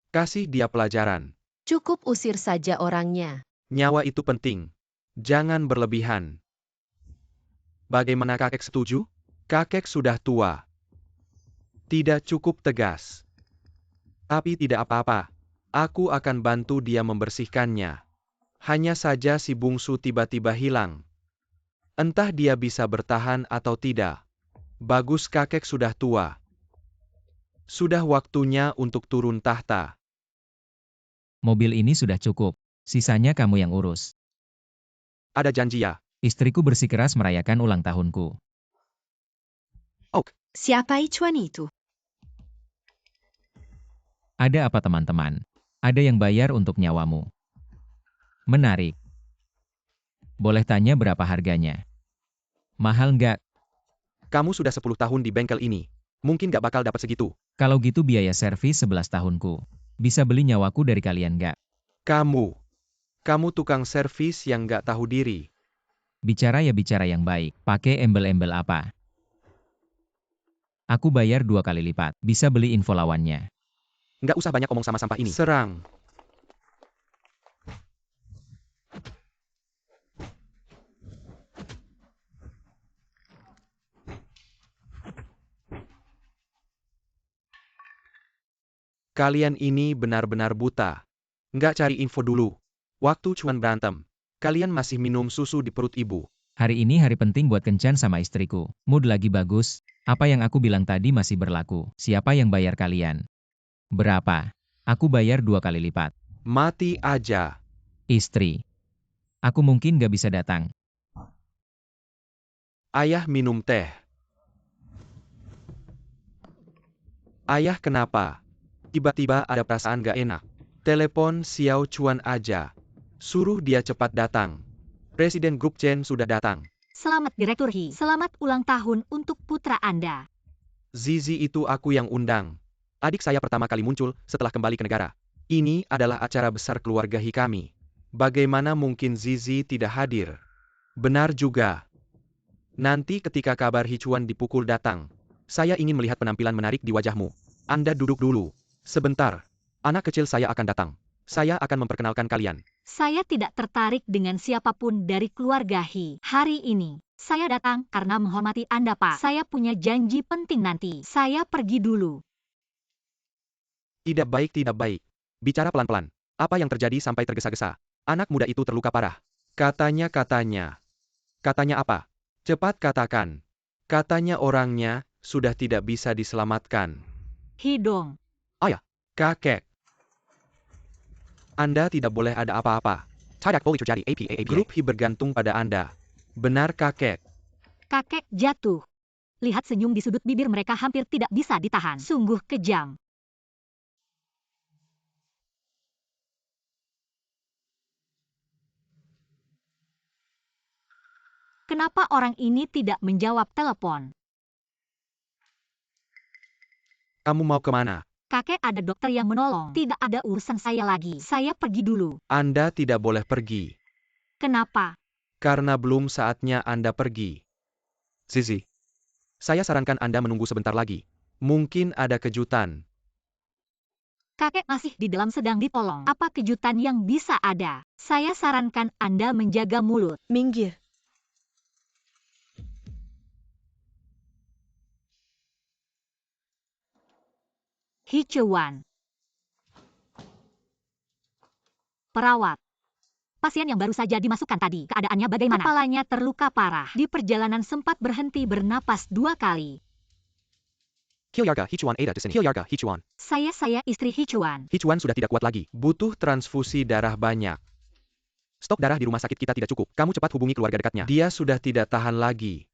Kasih dia pelajaran. Cukup usir saja orangnya. Nyawa itu penting. Jangan berlebihan. Bagaimana kakek setuju? Kakek sudah tua. Tidak cukup tegas. Tapi tidak apa-apa. Aku akan bantu dia membersihkannya. Hanya saja si bungsu tiba-tiba hilang. Entah dia bisa bertahan atau tidak. Bagus kakek sudah tua. Sudah waktunya untuk turun tahta. Mobil ini sudah cukup. Sisanya kamu yang urus. Ada janji ya? Istriku bersikeras merayakan ulang tahunku. Siapa Hichuan itu? Ada apa teman-teman? Ada yang bayar untuk nyawamu. Menarik. Boleh tanya berapa harganya? Mahal nggak? Kamu sudah 10 tahun di bengkel ini. Mungkin gak bakal dapat segitu. Kalau gitu biaya servis 11 tahunku. Bisa beli nyawaku dari kalian nggak? Kamu tukang servis yang gak tahu diri. Bicara ya bicara yang baik. Pakai embel-embel apa? Aku bayar 2 kali lipat. Bisa beli info lawannya. Nggak usah banyak omong sama sampah ini. Serang. Kalian ini benar-benar buta. Nggak cari info dulu. Waktu cuman berantem. Kalian masih minum susu di perut ibu. Hari ini hari penting buat kencan sama istriku. Mood lagi bagus. Apa yang aku bilang tadi masih berlaku. Siapa yang bayar kalian? Berapa? Aku bayar 2 kali lipat. Mati aja. Istri. Aku mungkin gak bisa datang. Ayah minum teh. Ayah kenapa? Tiba-tiba ada perasaan gak enak. Telepon Xiao Chuan aja. Suruh dia cepat datang. Presiden grup Chen sudah datang. Selamat Direktur He. Selamat ulang tahun untuk putra Anda. Zizi itu aku yang undang. Adik saya pertama kali muncul setelah kembali ke negara. Ini adalah acara besar keluarga He kami. Bagaimana mungkin Zizi tidak hadir? Benar juga. Nanti ketika kabar He Chuan dipukul datang, saya ingin melihat penampilan menarik di wajahmu. Anda duduk dulu. Sebentar. Anak kecil saya akan datang. Saya akan memperkenalkan kalian. Saya tidak tertarik dengan siapapun dari keluarga He. Hari ini, saya datang karena menghormati Anda, Pak. Saya punya janji penting nanti. Saya pergi dulu. Tidak baik, tidak baik. Bicara pelan-pelan. Apa yang terjadi sampai tergesa-gesa? Anak muda itu terluka parah. Katanya. Katanya apa? Cepat katakan. Katanya orangnya sudah tidak bisa diselamatkan. Hidong. Kakek. Anda tidak boleh ada apa-apa. Tidak boleh terjadi apa-apa. Grup He bergantung pada Anda. Benar kakek. Kakek jatuh. Lihat senyum di sudut bibir mereka hampir tidak bisa ditahan. Sungguh kejam. Kenapa orang ini tidak menjawab telepon? Kamu mau kemana? Kakek ada dokter yang menolong. Tidak ada urusan saya lagi. Saya pergi dulu. Anda tidak boleh pergi. Kenapa? Karena belum saatnya Anda pergi. Zizi. Saya sarankan Anda menunggu sebentar lagi. Mungkin ada kejutan. Kakek masih di dalam sedang ditolong. Apa kejutan yang bisa ada? Saya sarankan Anda menjaga mulut. Minggir. He Chuan. Perawat. Pasien yang baru saja dimasukkan tadi. Keadaannya bagaimana? Kepalanya terluka parah. Di perjalanan sempat berhenti bernapas 2 kali. Hyarga He Chuan ada di sini. Hyarga He Chuan. Saya istri He Chuan. He Chuan sudah tidak kuat lagi. Butuh transfusi darah banyak. Stok darah di rumah sakit kita tidak cukup. Kamu cepat hubungi keluarga dekatnya. Dia sudah tidak tahan lagi.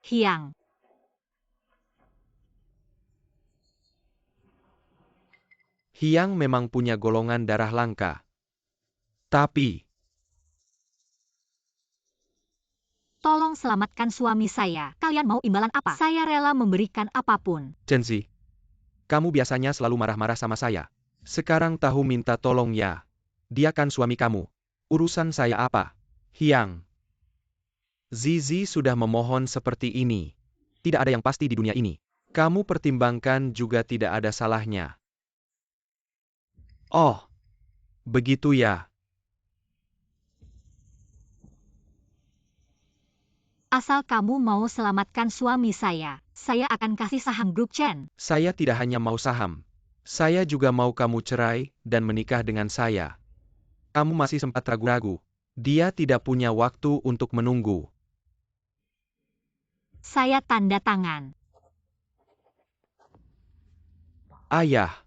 Hiang. Hyang memang punya golongan darah langka. Tapi, Tolong selamatkan suami saya. Kalian mau imbalan apa? Saya rela memberikan apapun. Chenzi, kamu biasanya selalu marah-marah sama saya. Sekarang tahu minta tolong ya. Dia kan suami kamu. Urusan saya apa? Hyang. Zizi sudah memohon seperti ini. Tidak ada yang pasti di dunia ini. Kamu pertimbangkan juga tidak ada salahnya. Oh, begitu ya. Asal kamu mau selamatkan suami saya akan kasih saham grup Chen. Saya tidak hanya mau saham. Saya juga mau kamu cerai dan menikah dengan saya. Kamu masih sempat ragu-ragu. Dia tidak punya waktu untuk menunggu. Saya tanda tangan. Ayah.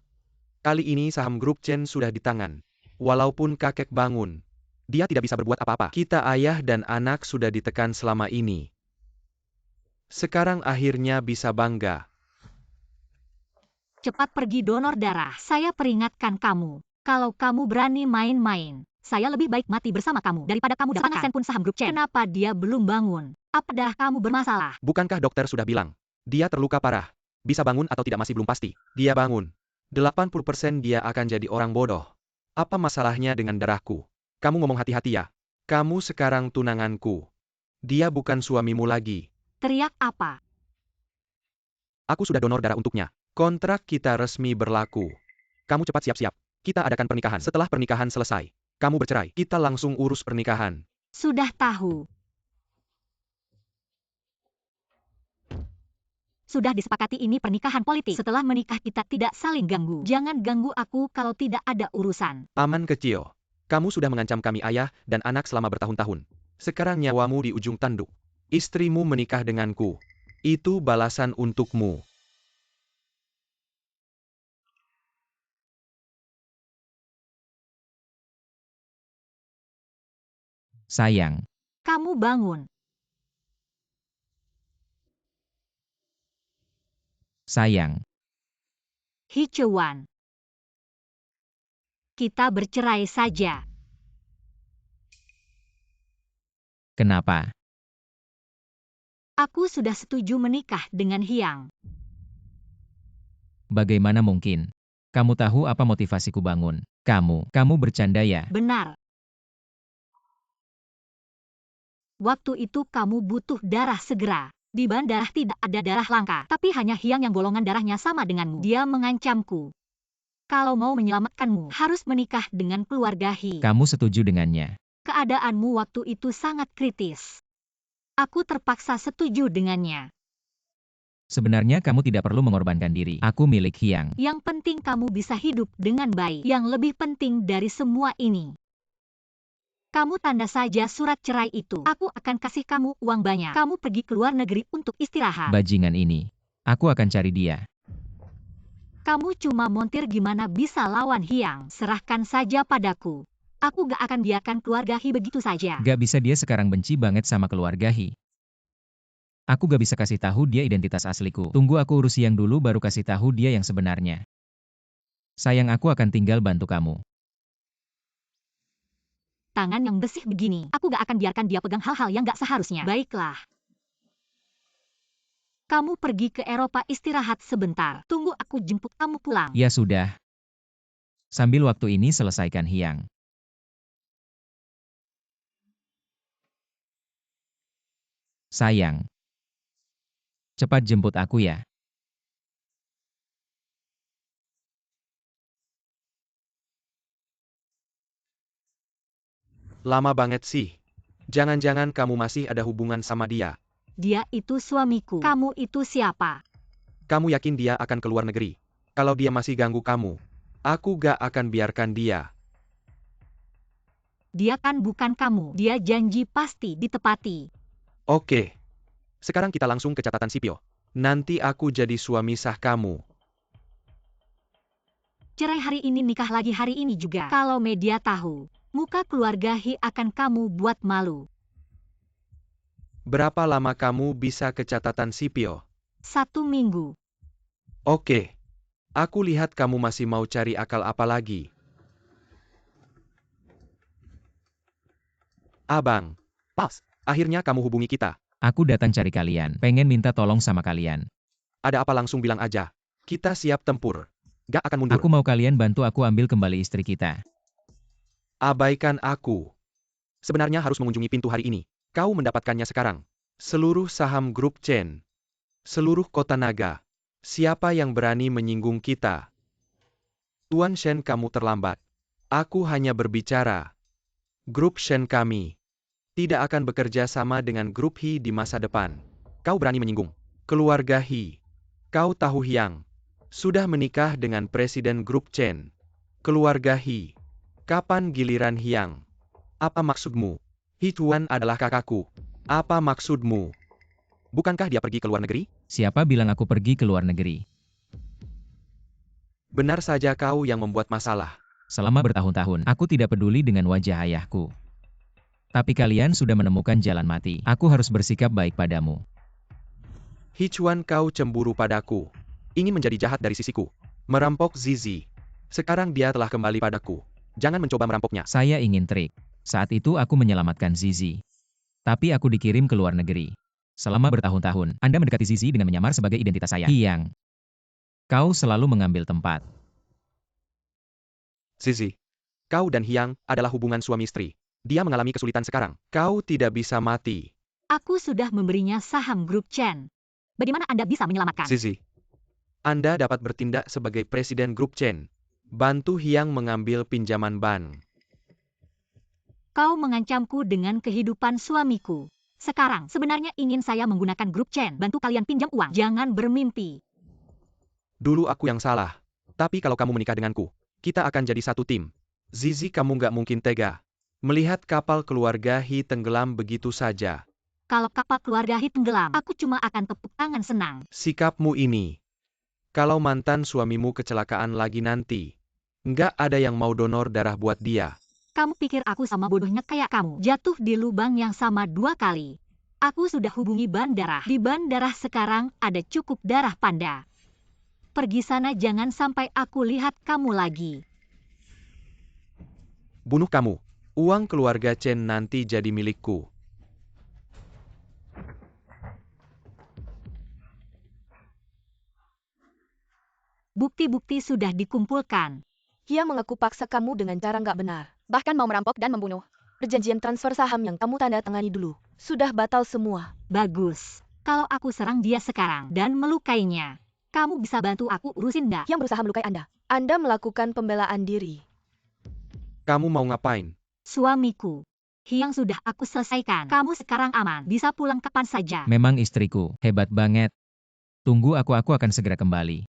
Kali ini saham grup Chen sudah di tangan. Walaupun kakek bangun, dia tidak bisa berbuat apa-apa. Kita ayah dan anak sudah ditekan selama ini. Sekarang akhirnya bisa bangga. Cepat pergi donor darah. Saya peringatkan kamu. Kalau kamu berani main-main, saya lebih baik mati bersama kamu daripada kamu dapatkan sen pun saham grup Chen. Kenapa dia belum bangun? Apa dah kamu bermasalah? Bukankah dokter sudah bilang? Dia terluka parah. Bisa bangun atau tidak masih belum pasti. Dia bangun. 80% dia akan jadi orang bodoh. Apa masalahnya dengan darahku? Kamu ngomong hati-hati ya. Kamu sekarang tunanganku. Dia bukan suamimu lagi. Teriak apa? Aku sudah donor darah untuknya. Kontrak kita resmi berlaku. Kamu cepat siap-siap. Kita adakan pernikahan. Setelah pernikahan selesai, kamu bercerai. Kita langsung urus pernikahan. Sudah tahu. Sudah disepakati ini pernikahan politik. Setelah menikah kita tidak saling ganggu. Jangan ganggu aku kalau tidak ada urusan. Paman kecil. Kamu sudah mengancam kami ayah dan anak selama bertahun-tahun. Sekarang nyawamu di ujung tanduk. Istrimu menikah denganku. Itu balasan untukmu. Sayang, Kamu bangun. sayang, Hicuan. Kita bercerai saja. kenapa? Aku sudah setuju menikah dengan Hyang. Bagaimana mungkin? Kamu tahu apa motivasiku bangun? Kamu bercanda ya? Benar. Waktu itu kamu butuh darah segera. Di bandara tidak ada darah langka, tapi hanya Hyang yang golongan darahnya sama denganmu. Dia mengancamku. Kalau mau menyelamatkanmu, harus menikah dengan keluarga Hy. Kamu setuju dengannya? Keadaanmu waktu itu sangat kritis. Aku terpaksa setuju dengannya. Sebenarnya kamu tidak perlu mengorbankan diri. Aku milik Hyang. Yang penting kamu bisa hidup dengan baik. Yang lebih penting dari semua ini, kamu tanda saja surat cerai itu. Aku akan kasih kamu uang banyak. Kamu pergi ke luar negeri untuk istirahat. Bajingan ini. Aku akan cari dia. Kamu cuma montir gimana bisa lawan Hyang. Serahkan saja padaku. Aku gak akan biarkan keluarga Hy begitu saja. Gak bisa, dia sekarang benci banget sama keluarga Hy. Aku gak bisa kasih tahu dia identitas asliku. Tunggu aku urus Hyang dulu baru kasih tahu dia yang sebenarnya. Sayang, aku akan tinggal bantu kamu. Tangan yang bersih begini, aku gak akan biarkan dia pegang hal-hal yang gak seharusnya. Baiklah. Kamu pergi ke Eropa istirahat sebentar. Tunggu aku jemput kamu pulang. Ya sudah. Sambil waktu ini selesaikan Hyang. Sayang. Cepat jemput aku ya. Lama banget sih. Jangan-jangan kamu masih ada hubungan sama dia. Dia itu suamiku. Kamu itu siapa? Kamu yakin dia akan keluar negeri? Kalau dia masih ganggu kamu, aku gak akan biarkan dia. Dia kan bukan kamu. Dia janji pasti ditepati. Oke. Sekarang kita langsung ke catatan sipil. Nanti aku jadi suami sah kamu. Cerai hari ini, nikah lagi hari ini juga. Kalau media tahu, muka keluarga Hy akan kamu buat malu. Berapa lama kamu bisa ke catatan sipil? 1 minggu. Oke. Aku lihat kamu masih mau cari akal apa lagi. Abang. Pas. Akhirnya kamu hubungi kita. Aku datang cari kalian. Pengen minta tolong sama kalian. Ada apa langsung bilang aja. Kita siap tempur. Gak akan mundur. Aku mau kalian bantu aku ambil kembali istri kita. Abaikan aku. Sebenarnya harus mengunjungi pintu hari ini. Kau mendapatkannya sekarang. Seluruh saham grup Chen. Seluruh kota naga. Siapa yang berani menyinggung kita? Tuan Shen, kamu terlambat. Aku hanya berbicara. Grup Shen kami tidak akan bekerja sama dengan grup Hy di masa depan. Kau berani menyinggung keluarga Hy. Kau tahu Hyang sudah menikah dengan presiden grup Chen. Keluarga Hy. Kapan giliran Hyang? Apa maksudmu? Hy Tuan adalah kakakku. Apa maksudmu? Bukankah dia pergi ke luar negeri? Siapa bilang aku pergi ke luar negeri? Benar saja kau yang membuat masalah. Selama bertahun-tahun, aku tidak peduli dengan wajah ayahku. Tapi kalian sudah menemukan jalan mati. Aku harus bersikap baik padamu. Hichuan, kau cemburu padaku. Ingin menjadi jahat dari sisiku. Merampok Zizi. Sekarang dia telah kembali padaku. Jangan mencoba merampoknya. Saya ingin trik. Saat itu aku menyelamatkan Zizi. Tapi aku dikirim ke luar negeri. Selama bertahun-tahun, Anda mendekati Zizi dengan menyamar sebagai identitas saya. Hyang. Kau selalu mengambil tempat. Zizi. Kau dan Hyang adalah hubungan suami istri. Dia mengalami kesulitan sekarang. Kau tidak bisa mati. Aku sudah memberinya saham grup Chen. Bagaimana Anda bisa menyelamatkan? Zizi, Anda dapat bertindak sebagai presiden grup Chen. Bantu Hyang mengambil pinjaman bank. Kau mengancamku dengan kehidupan suamiku. Sekarang, sebenarnya ingin saya menggunakan grup Chen bantu kalian pinjam uang. Jangan bermimpi. Dulu aku yang salah. Tapi kalau kamu menikah denganku, kita akan jadi satu tim. Zizi, kamu nggak mungkin tega melihat kapal keluarga He tenggelam begitu saja. Kalau kapal keluarga He tenggelam, aku cuma akan tepuk tangan senang. Sikapmu ini. Kalau mantan suamimu kecelakaan lagi nanti, nggak ada yang mau donor darah buat dia. Kamu pikir aku sama bodohnya kayak kamu? Jatuh di lubang yang sama 2 kali. Aku sudah hubungi bank darah. Di bank darah sekarang ada cukup darah panda. Pergi sana, jangan sampai aku lihat kamu lagi. Bunuh kamu. Uang keluarga Chen nanti jadi milikku. Bukti-bukti sudah dikumpulkan. Hyang mengaku paksa kamu dengan cara nggak benar. Bahkan mau merampok dan membunuh. Perjanjian transfer saham yang kamu tanda tangani dulu sudah batal semua. Bagus. Kalau aku serang dia sekarang dan melukainya, kamu bisa bantu aku urusin nggak? Hyang berusaha melukai Anda. Anda melakukan pembelaan diri. Kamu mau ngapain? Suamiku. Hyang sudah aku selesaikan. Kamu sekarang aman. Bisa pulang kapan saja. Memang istriku, hebat banget. Tunggu aku akan segera kembali.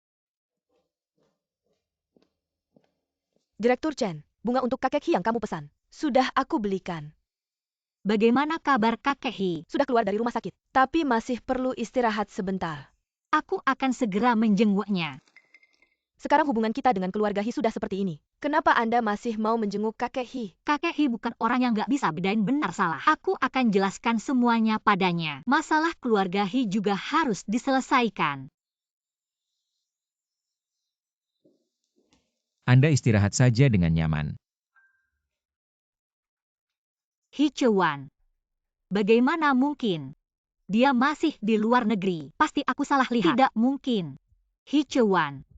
Direktur Chen, bunga untuk kakek Hyang kamu pesan. Sudah aku belikan. Bagaimana kabar kakek He? Sudah keluar dari rumah sakit, tapi masih perlu istirahat sebentar. Aku akan segera menjenguknya. Sekarang hubungan kita dengan keluarga He sudah seperti ini. Kenapa Anda masih mau menjenguk kakek He? Kakek He bukan orang yang gak bisa bedain benar salah. Aku akan jelaskan semuanya padanya. Masalah keluarga He juga harus diselesaikan. Anda istirahat saja dengan nyaman. He Chewan. Bagaimana mungkin? Dia masih di luar negeri. Pasti aku salah lihat. Tidak mungkin. He Chewan.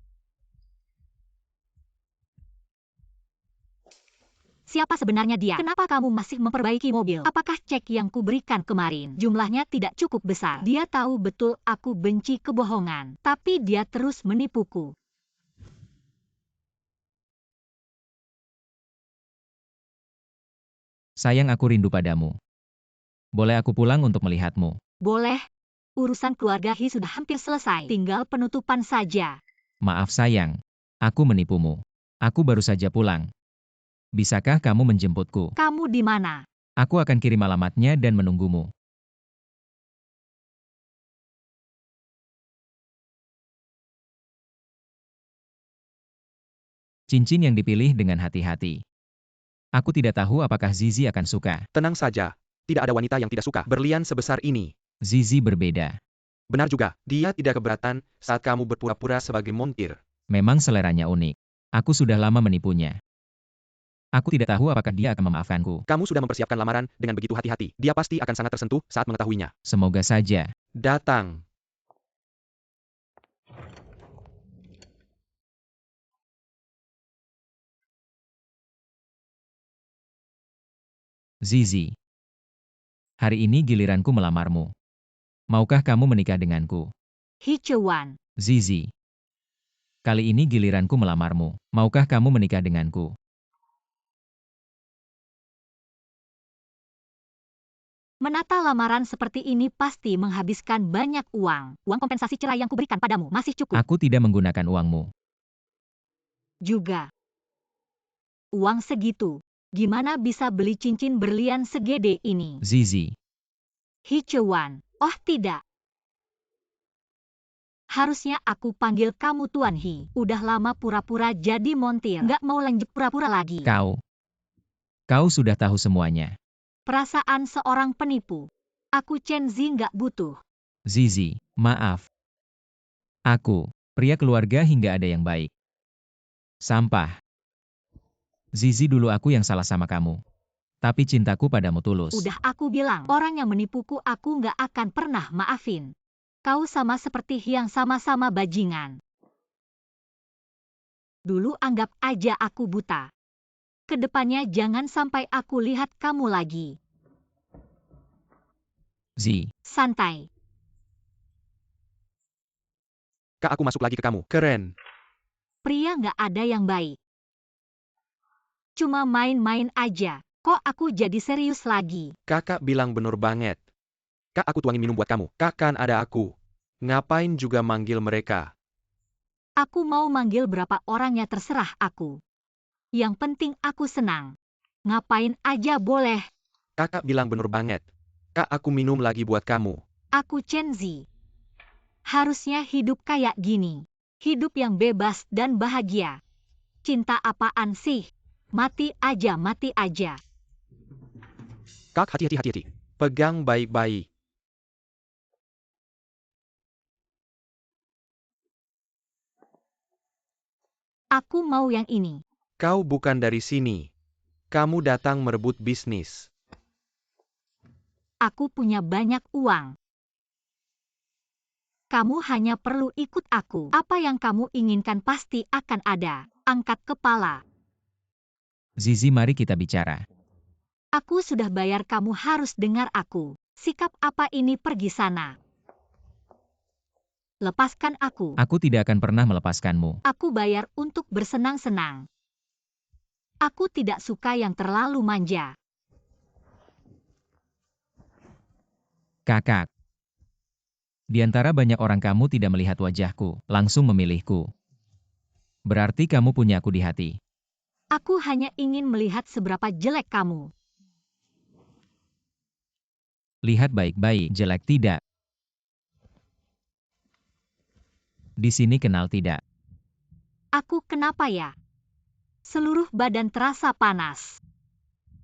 Siapa sebenarnya dia? Kenapa kamu masih memperbaiki mobil? Apakah cek yang kuberikan kemarin jumlahnya tidak cukup besar? Dia tahu betul aku benci kebohongan, tapi dia terus menipuku. Sayang, aku rindu padamu. Boleh aku pulang untuk melihatmu? Boleh. Urusan keluarga He sudah hampir selesai. Tinggal penutupan saja. Maaf sayang, aku menipumu. Aku baru saja pulang. Bisakah kamu menjemputku? Kamu di mana? Aku akan kirim alamatnya dan menunggumu. Cincin yang dipilih dengan hati-hati. Aku tidak tahu apakah Zizi akan suka. Tenang saja. Tidak ada wanita yang tidak suka berlian sebesar ini. Zizi berbeda. Benar juga, dia tidak keberatan saat kamu berpura-pura sebagai montir. Memang seleranya unik. Aku sudah lama menipunya. Aku tidak tahu apakah dia akan memaafkanku. Kamu sudah mempersiapkan lamaran dengan begitu hati-hati. Dia pasti akan sangat tersentuh saat mengetahuinya. Semoga saja. Datang. Zizi. Hari ini giliranku melamarmu. Maukah kamu menikah denganku? He Chewan. Zizi. Kali ini giliranku melamarmu. Maukah kamu menikah denganku? Menata lamaran seperti ini pasti menghabiskan banyak uang. Uang kompensasi cerai yang kuberikan padamu masih cukup. Aku tidak menggunakan uangmu. Juga. Uang segitu. Gimana bisa beli cincin berlian segede ini? Zizi. He Chewan. Oh tidak. Harusnya aku panggil kamu Tuan He. Udah lama pura-pura jadi montir. Nggak mau lanjut pura-pura lagi. Kau sudah tahu semuanya. Perasaan seorang penipu. Aku Chen Zi nggak butuh. Zizi, maaf. Aku, pria keluarga hingga ada yang baik. Sampah. Zizi, dulu aku yang salah sama kamu. Tapi cintaku padamu tulus. Udah aku bilang, orang yang menipuku aku nggak akan pernah maafin. Kau sama seperti yang sama-sama bajingan. Dulu anggap aja aku buta. Kedepannya jangan sampai aku lihat kamu lagi. Z. Santai. Kak, aku masuk lagi ke kamu. Keren. Pria nggak ada yang baik. Cuma main-main aja. Kok aku jadi serius lagi? Kakak bilang bener banget. Kak, aku tuangin minum buat kamu. Kak, kan ada aku. Ngapain juga manggil mereka? Aku mau manggil berapa orang ya terserah aku. Yang penting aku senang. Ngapain aja boleh. Kakak bilang bener banget. Kak, aku minum lagi buat kamu. Aku Chen Zi. Harusnya hidup kayak gini. Hidup yang bebas dan bahagia. Cinta apaan sih? Mati aja, mati aja. Kak, hati-hati. Pegang baik-baik. Aku mau yang ini. Kau bukan dari sini. Kamu datang merebut bisnis. Aku punya banyak uang. Kamu hanya perlu ikut aku. Apa yang kamu inginkan pasti akan ada. Angkat kepala. Zizi, mari kita bicara. Aku sudah bayar, kamu harus dengar aku. Sikap apa ini, pergi sana. Lepaskan aku. Aku tidak akan pernah melepaskanmu. Aku bayar untuk bersenang-senang. Aku tidak suka yang terlalu manja. Kakak. Di antara banyak orang kamu tidak melihat wajahku, langsung memilihku. Berarti kamu punya aku di hati. Aku hanya ingin melihat seberapa jelek kamu. Lihat baik-baik, jelek tidak. Di sini kenal tidak. Aku kenapa ya? Seluruh badan terasa panas.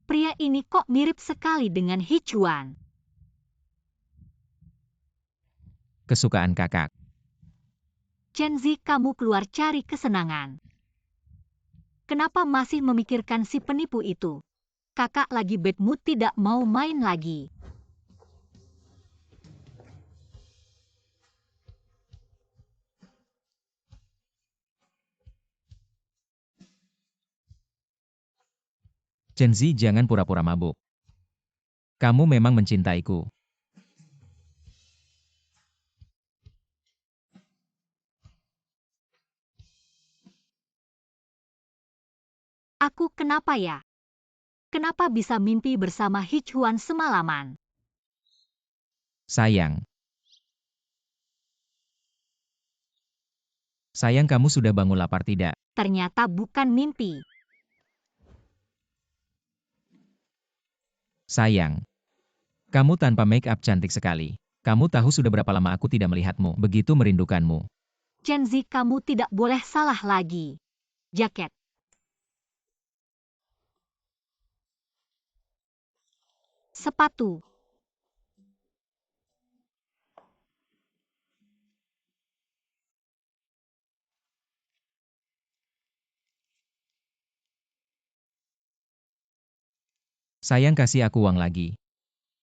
Pria ini kok mirip sekali dengan Hichuan. Kesukaan kakak. Chen Zi, kamu keluar cari kesenangan. Kenapa masih memikirkan si penipu itu? Kakak lagi bad mood, tidak mau main lagi. Chen Zi, jangan pura-pura mabuk. Kamu memang mencintaiku. Aku kenapa ya? Kenapa bisa mimpi bersama Hichuan semalaman? Sayang. Sayang, kamu sudah bangun lapar tidak? Ternyata bukan mimpi. Sayang. Kamu tanpa make up cantik sekali. Kamu tahu sudah berapa lama aku tidak melihatmu, begitu merindukanmu. Chen Zi, kamu tidak boleh salah lagi. Jaket. Sepatu. Sayang, kasih aku uang lagi.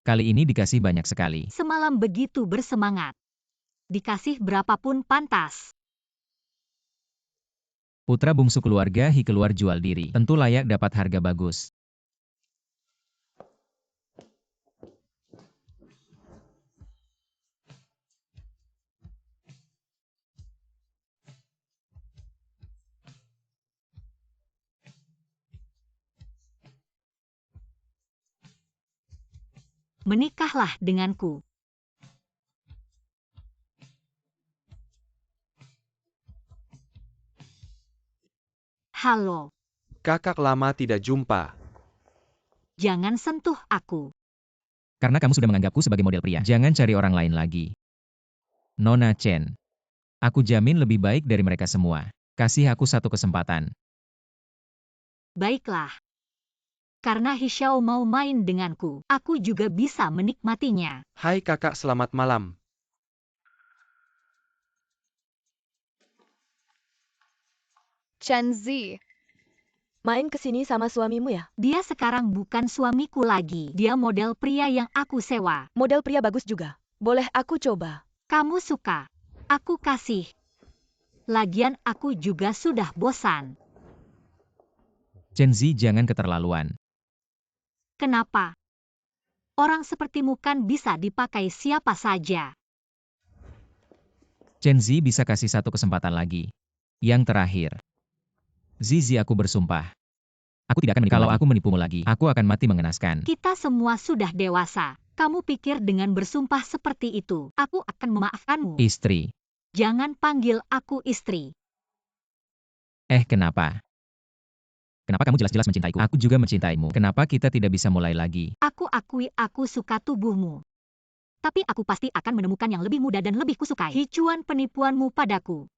Kali ini dikasih banyak sekali. Semalam begitu bersemangat. Dikasih berapapun pantas. Putra bungsu keluarga Hi keluar jual diri. Tentu layak dapat harga bagus. Menikahlah denganku. Halo. Kakak lama tidak jumpa. Jangan sentuh aku. Karena kamu sudah menganggapku sebagai model pria. Jangan cari orang lain lagi. Nona Chen. Aku jamin lebih baik dari mereka semua. Kasih aku satu kesempatan. Baiklah. Karena Hixiao mau main denganku, aku juga bisa menikmatinya. Hai kakak, selamat malam. Chen Zi. Main ke sini sama suamimu ya? Dia sekarang bukan suamiku lagi. Dia model pria yang aku sewa. Model pria bagus juga. Boleh aku coba? Kamu suka? Aku kasih. Lagian aku juga sudah bosan. Chen Zi, jangan keterlaluan. Kenapa? Orang sepertimu kan bisa dipakai siapa saja. Chen Zi, bisa kasih satu kesempatan lagi. Yang terakhir. Zizi, aku bersumpah. Aku tidak akan menipu Kalau aku menipumu lagi, aku akan mati mengenaskan. Kita semua sudah dewasa. Kamu pikir dengan bersumpah seperti itu, aku akan memaafkanmu? Istri. Jangan panggil aku istri. Kenapa? Kenapa kamu jelas-jelas mencintaiku? Aku juga mencintaimu. Kenapa kita tidak bisa mulai lagi? Aku akui aku suka tubuhmu. Tapi aku pasti akan menemukan yang lebih muda dan lebih kusukai. Hicuan penipuanmu padaku.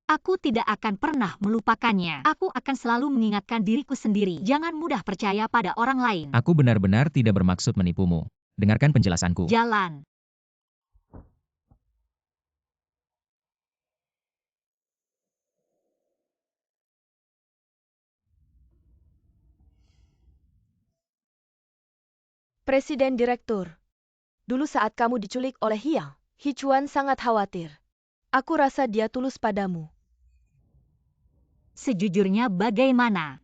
Aku tidak akan pernah melupakannya. Aku akan selalu mengingatkan diriku sendiri. Jangan mudah percaya pada orang lain. Aku benar-benar tidak bermaksud menipumu. Dengarkan penjelasanku. Jalan. Presiden Direktur. Dulu saat kamu diculik oleh Hiang, Hichuan sangat khawatir. Aku rasa dia tulus padamu. Sejujurnya bagaimana?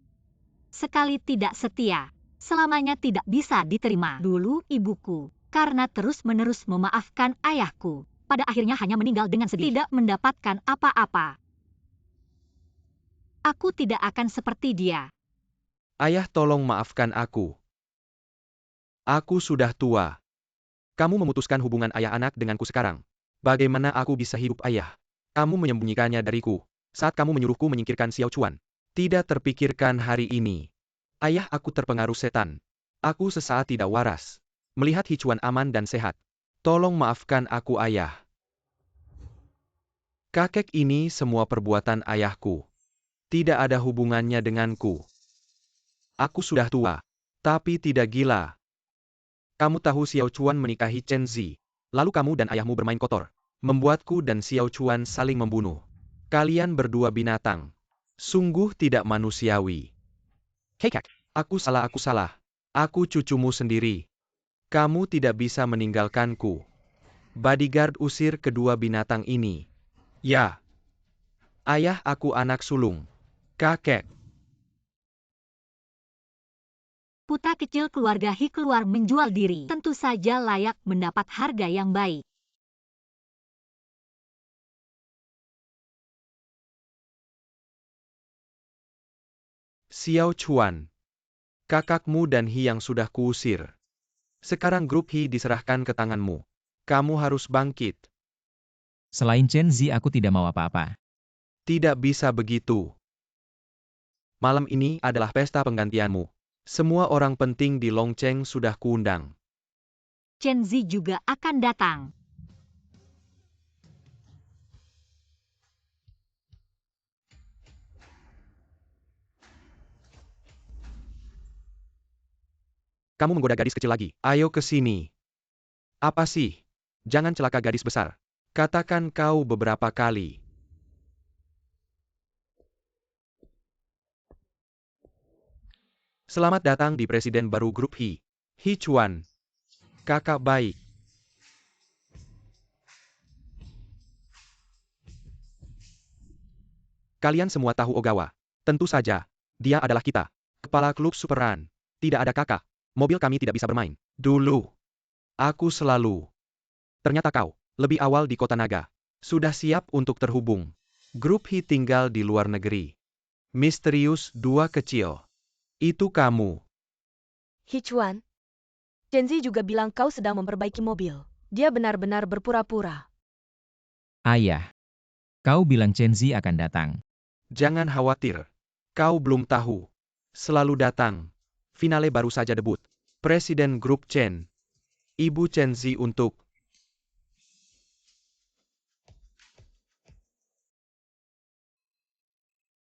Sekali tidak setia, selamanya tidak bisa diterima. Dulu ibuku, karena terus-menerus memaafkan ayahku, pada akhirnya hanya meninggal dengan sedih. Tidak mendapatkan apa-apa. Aku tidak akan seperti dia. Ayah, tolong maafkan aku. Aku sudah tua. Kamu memutuskan hubungan ayah anak denganku sekarang. Bagaimana aku bisa hidup, ayah? Kamu menyembunyikannya dariku. Saat kamu menyuruhku menyingkirkan Xiao Chuan. Tidak terpikirkan hari ini. Ayah, aku terpengaruh setan. Aku sesaat tidak waras. Melihat Hichuan aman dan sehat. Tolong maafkan aku, ayah. Kakek ini semua perbuatan ayahku. Tidak ada hubungannya denganku. Aku sudah tua. Tapi tidak gila. Kamu tahu Xiao Chuan menikahi Chen Zi. Lalu kamu dan ayahmu bermain kotor. Membuatku dan Xiao Chuan saling membunuh. Kalian berdua binatang. Sungguh tidak manusiawi. Hei kak, aku salah. Aku cucumu sendiri. Kamu tidak bisa meninggalkanku. Bodyguard, usir kedua binatang ini. Ya. Ayah, aku anak sulung. Kakek. Putra kecil keluarga Hi keluar menjual diri. Tentu saja layak mendapat harga yang baik. Xiao Chuan. Kakakmu dan Hi yang sudah kuusir. Sekarang grup Hi diserahkan ke tanganmu. Kamu harus bangkit. Selain Chen Zi, aku tidak mau apa-apa. Tidak bisa begitu. Malam ini adalah pesta penggantianmu. Semua orang penting di Longcheng sudah kuundang. Chen Zi juga akan datang. Kamu menggoda gadis kecil lagi. Ayo ke sini. Apa sih? Jangan celaka gadis besar. Katakan kau beberapa kali. Selamat datang di presiden baru grup Hi. Hichuan. Kakak baik. Kalian semua tahu Ogawa. Tentu saja. Dia adalah kita. Kepala klub Superan. Tidak ada kakak. Mobil kami tidak bisa bermain. Dulu. Aku selalu. Ternyata kau, lebih awal di kota naga. Sudah siap untuk terhubung. Grup Hi tinggal di luar negeri. Misterius dua kecil. Itu kamu. Hichuan. Chen Zi juga bilang kau sedang memperbaiki mobil. Dia benar-benar berpura-pura. Ayah. Kau bilang Chen Zi akan datang. Jangan khawatir. Kau belum tahu. Selalu datang. Finale baru saja debut. Presiden grup Chen. Ibu Chen Zi untuk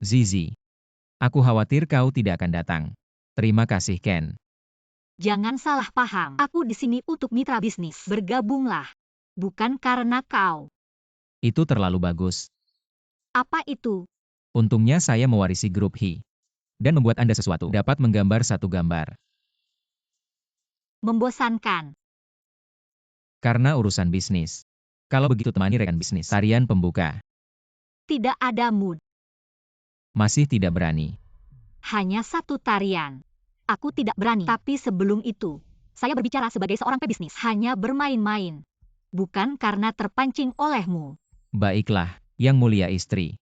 Zizi. Aku khawatir kau tidak akan datang. Terima kasih, Ken. Jangan salah paham. Aku di sini untuk mitra bisnis. Bergabunglah. Bukan karena kau. Itu terlalu bagus. Apa itu? Untungnya saya mewarisi grup Hi. Dan membuat Anda sesuatu. Dapat menggambar satu gambar. Membosankan. Karena urusan bisnis. Kalau begitu temani rekan bisnis. Tarian pembuka. Tidak ada mood. Masih tidak berani. Hanya satu tarian. Aku tidak berani. Tapi sebelum itu, saya berbicara sebagai seorang pebisnis. Hanya bermain-main. Bukan karena terpancing olehmu. Baiklah, Yang Mulia Istri.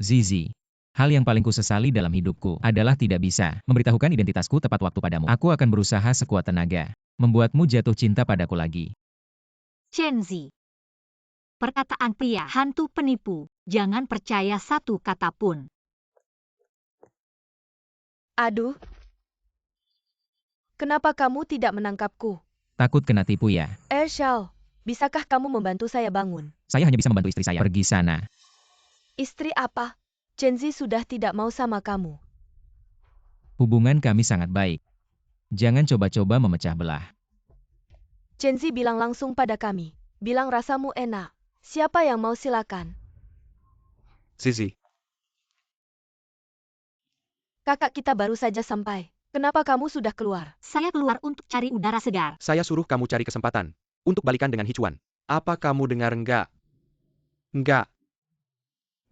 Zizi. Hal yang paling kusesali dalam hidupku adalah tidak bisa memberitahukan identitasku tepat waktu padamu. Aku akan berusaha sekuat tenaga, membuatmu jatuh cinta padaku lagi. Chenzi. Perkataan pria hantu penipu. Jangan percaya satu kata pun. Aduh. Kenapa kamu tidak menangkapku? Takut kena tipu ya? Ershal, bisakah kamu membantu saya bangun? Saya hanya bisa membantu istri saya. Pergi sana. Istri apa? Chenzi sudah tidak mau sama kamu. Hubungan kami sangat baik. Jangan coba-coba memecah belah. Chenzi bilang langsung pada kami. Bilang rasamu enak. Siapa yang mau silakan? Zizi, Kakak kita baru saja sampai. Kenapa kamu sudah keluar? Saya keluar untuk cari udara segar. saya suruh kamu cari kesempatan untuk balikan dengan Hichuan. Apa kamu dengar enggak? Enggak.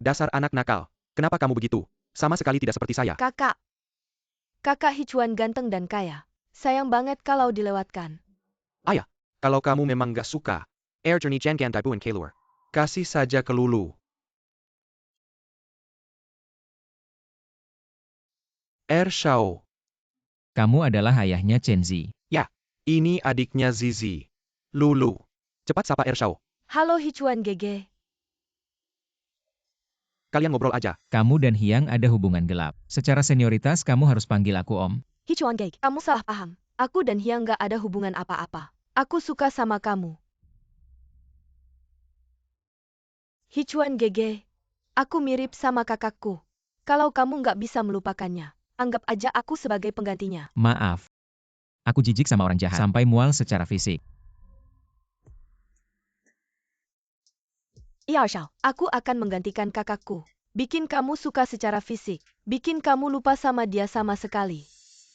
Dasar anak nakal. Kenapa kamu begitu? Sama sekali tidak seperti saya. Kakak. Kakak Hichuan ganteng dan kaya. Sayang banget kalau dilewatkan. Kalau kamu memang gak suka, Air Journey Jangan Daibuan Keluar. Kasih saja ke Lulu. Air Shao. Kamu adalah ayahnya Chenzi. Ini adiknya Zizi. Lulu. Cepat sapa Air Shao. Halo Hichuan Gege. Kalian ngobrol aja. Kamu dan Hyang ada hubungan gelap. Secara senioritas kamu harus panggil aku Om. Hichuan Gege, kamu salah paham. Aku dan Hyang gak ada hubungan apa-apa. Aku suka sama kamu. Hichuan Gege, aku mirip sama kakakku. Kalau kamu gak bisa melupakannya, anggap aja aku sebagai penggantinya. Maaf. Aku jijik sama orang jahat. Sampai mual secara fisik. Iya Shao, aku akan menggantikan kakakku. Bikin kamu suka secara fisik. Bikin kamu lupa sama dia sama sekali.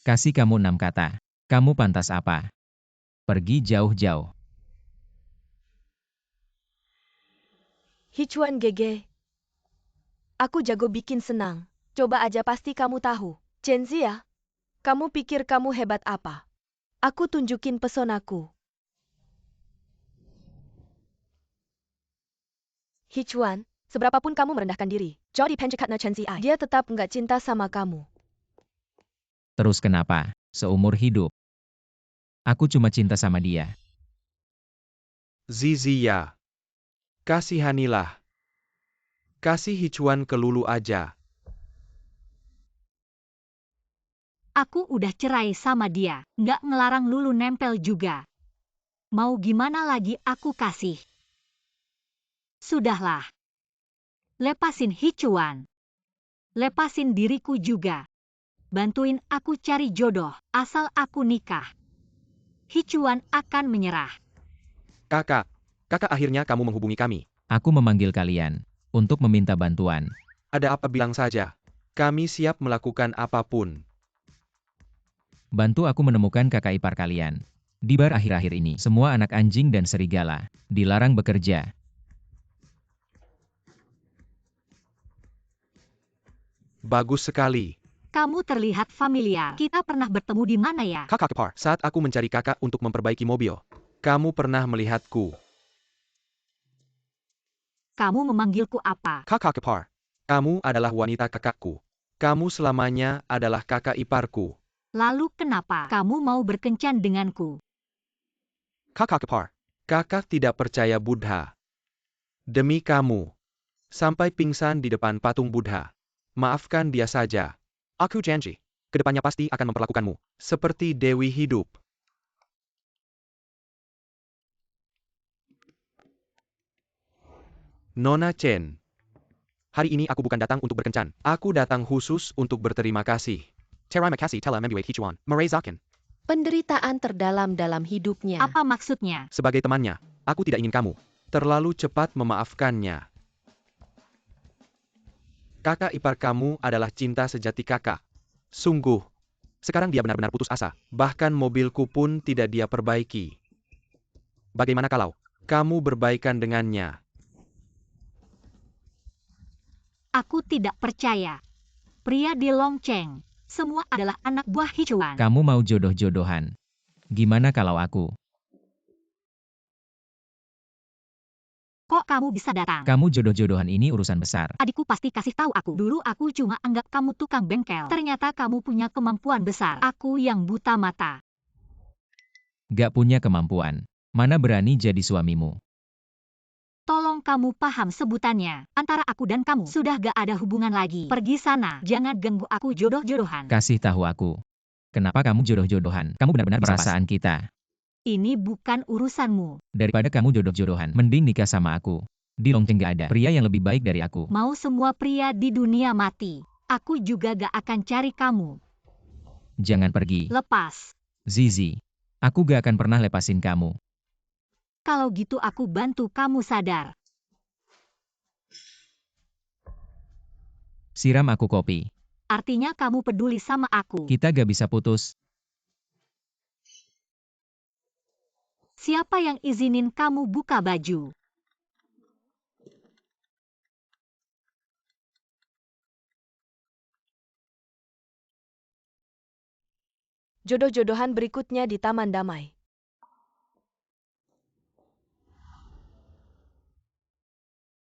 Kasih kamu 6 kata. Kamu pantas apa? Pergi jauh-jauh. Hichuan Gege. Aku jago bikin senang. Coba aja pasti kamu tahu. Chenzi ya. Kamu pikir kamu hebat apa? Aku tunjukin pesonaku. Hichuan, seberapapun kamu merendahkan diri, jadi pencekatna Chenzi ai, dia tetap nggak cinta sama kamu. Terus kenapa? Seumur hidup. Aku cuma cinta sama dia. Zizi ya. Kasihanilah. Kasih Hichuan ke Lulu aja. Aku udah cerai sama dia. Nggak ngelarang Lulu nempel juga. Mau gimana lagi aku kasih? Sudahlah. Lepasin Hichuan. Lepasin diriku juga. Bantuin aku cari jodoh, asal aku nikah. Hichuan akan menyerah. Kakak akhirnya kamu menghubungi kami. Aku memanggil kalian untuk meminta bantuan. Ada apa bilang saja. Kami siap melakukan apapun. Bantu aku menemukan kakak ipar kalian. Di bar akhir-akhir ini, semua anak anjing dan serigala dilarang bekerja. Bagus sekali. Kamu terlihat familiar. Kita pernah bertemu di mana ya? Kakak ipar, saat aku mencari kakak untuk memperbaiki mobil. Kamu pernah melihatku. Kamu memanggilku apa? Kakak ipar, kamu adalah wanita kakakku. Kamu selamanya adalah kakak iparku. Lalu kenapa kamu mau berkencan denganku? Kakak ipar, kakak tidak percaya Buddha. Demi kamu. Sampai pingsan di depan patung Buddha. Maafkan dia saja. Aku janji, kedepannya pasti akan memperlakukanmu seperti Dewi hidup. Nona Chen. Hari ini aku bukan datang untuk berkencan. Aku datang khusus untuk berterima kasih. Terima kasih telah membuat Hichuan merezakan. penderitaan terdalam dalam hidupnya. Apa maksudnya? Sebagai temannya, aku tidak ingin kamu terlalu cepat memaafkannya. Kakak ipar kamu adalah cinta sejati kakak. Sungguh. Sekarang dia benar-benar putus asa. Bahkan mobilku pun tidak dia perbaiki. Bagaimana kalau kamu berbaikan dengannya? Aku tidak percaya. Pria di Longcheng, semua adalah anak buah Hichuan. Kamu mau jodoh-jodohan. Gimana kalau aku? Kok kamu bisa datang? Kamu jodoh-jodohan ini urusan besar. Adikku pasti kasih tahu aku. Dulu aku cuma anggap kamu tukang bengkel. Ternyata kamu punya kemampuan besar. Aku yang buta mata. Gak punya kemampuan. Mana berani jadi suamimu? Tolong kamu paham sebutannya. Antara aku dan kamu sudah gak ada hubungan lagi. Pergi sana. Jangan ganggu aku jodoh-jodohan. Kasih tahu aku. Kenapa kamu jodoh-jodohan? Kamu benar-benar perasaan kita. Ini bukan urusanmu. Daripada kamu jodoh-jodohan, mending nikah sama aku. Di Longcheng gak ada pria yang lebih baik dari aku. Mau semua pria di dunia mati. Aku juga gak akan cari kamu. Jangan pergi. Lepas. Zizi. Aku gak akan pernah lepasin kamu. Kalau gitu aku bantu kamu sadar. Siram aku kopi. Artinya kamu peduli sama aku. Kita gak bisa putus. Siapa yang izinin kamu buka baju? Jodoh-jodohan berikutnya di Taman Damai.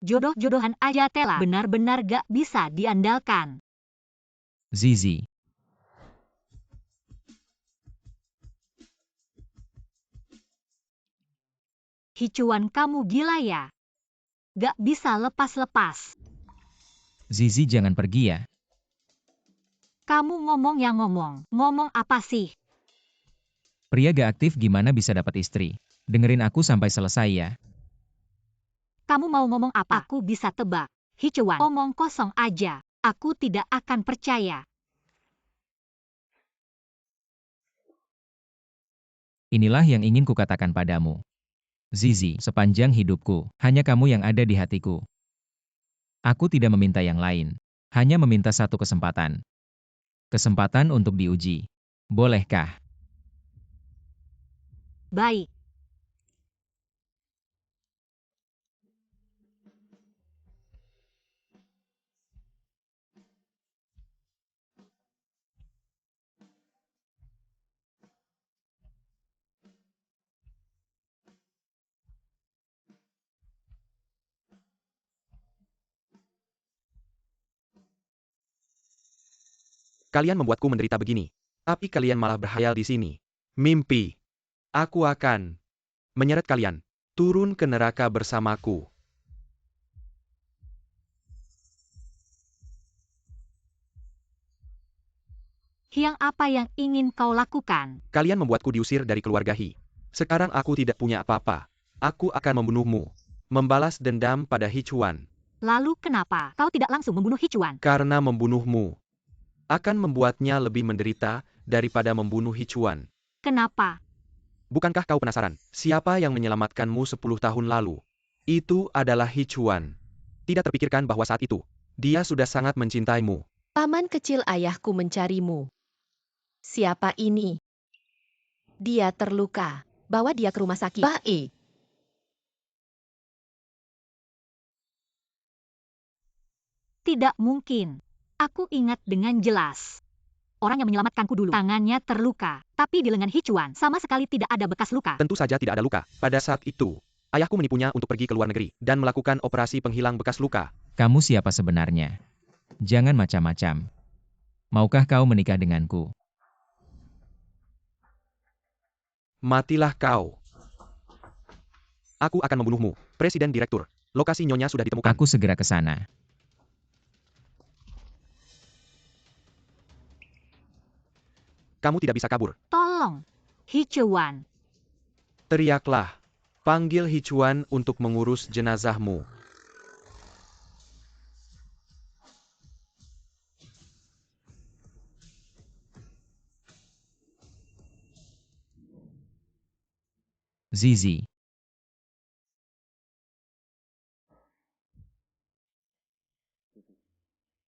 Jodoh-jodohan aja Tela benar-benar gak bisa diandalkan. Zizi. Hicuan kamu gila ya? Gak bisa lepas-lepas. Zizi jangan pergi ya. Kamu ngomong yang ngomong. Ngomong apa sih? Pria gak aktif gimana bisa dapat istri? Dengerin aku sampai selesai ya. Kamu mau ngomong apa? Aku bisa tebak. Hicuan, omong kosong aja. Aku tidak akan percaya. Inilah yang ingin kukatakan padamu. Zizi, sepanjang hidupku, hanya kamu yang ada di hatiku. Aku tidak meminta yang lain. Hanya meminta satu kesempatan. Kesempatan untuk diuji. Bolehkah? Baik. Kalian membuatku menderita begini. Tapi kalian malah berhayal di sini. Mimpi. Aku akan menyeret kalian turun ke neraka bersamaku. Yang apa yang ingin kau lakukan? Kalian membuatku diusir dari keluarga Hi. Sekarang aku tidak punya apa-apa. Aku akan membunuhmu. Membalas dendam pada Hichuan. Lalu kenapa kau tidak langsung membunuh Hicuan? Karena membunuhmu akan membuatnya lebih menderita daripada membunuh Hichuan. Kenapa? Bukankah kau penasaran, siapa yang menyelamatkanmu 10 tahun lalu? Itu adalah Hichuan. Tidak terpikirkan bahwa saat itu, dia sudah sangat mencintaimu. Paman kecil ayahku mencarimu. Siapa ini? Dia terluka. Bawa dia ke rumah sakit. Baik. Tidak mungkin. Aku ingat dengan jelas. Orang yang menyelamatkanku dulu, tangannya terluka. Tapi di lengan Hicuan sama sekali tidak ada bekas luka. Tentu saja tidak ada luka. Pada saat itu, ayahku menipunya untuk pergi ke luar negeri dan melakukan operasi penghilang bekas luka. Kamu siapa sebenarnya? Jangan macam-macam. Maukah kau menikah denganku? Matilah kau. Aku akan membunuhmu, Presiden Direktur. Lokasi nyonya sudah ditemukan. Aku segera ke sana. Kamu tidak bisa kabur. Tolong. Hicuan. Teriaklah. Panggil Hichuan untuk mengurus jenazahmu. Zizi.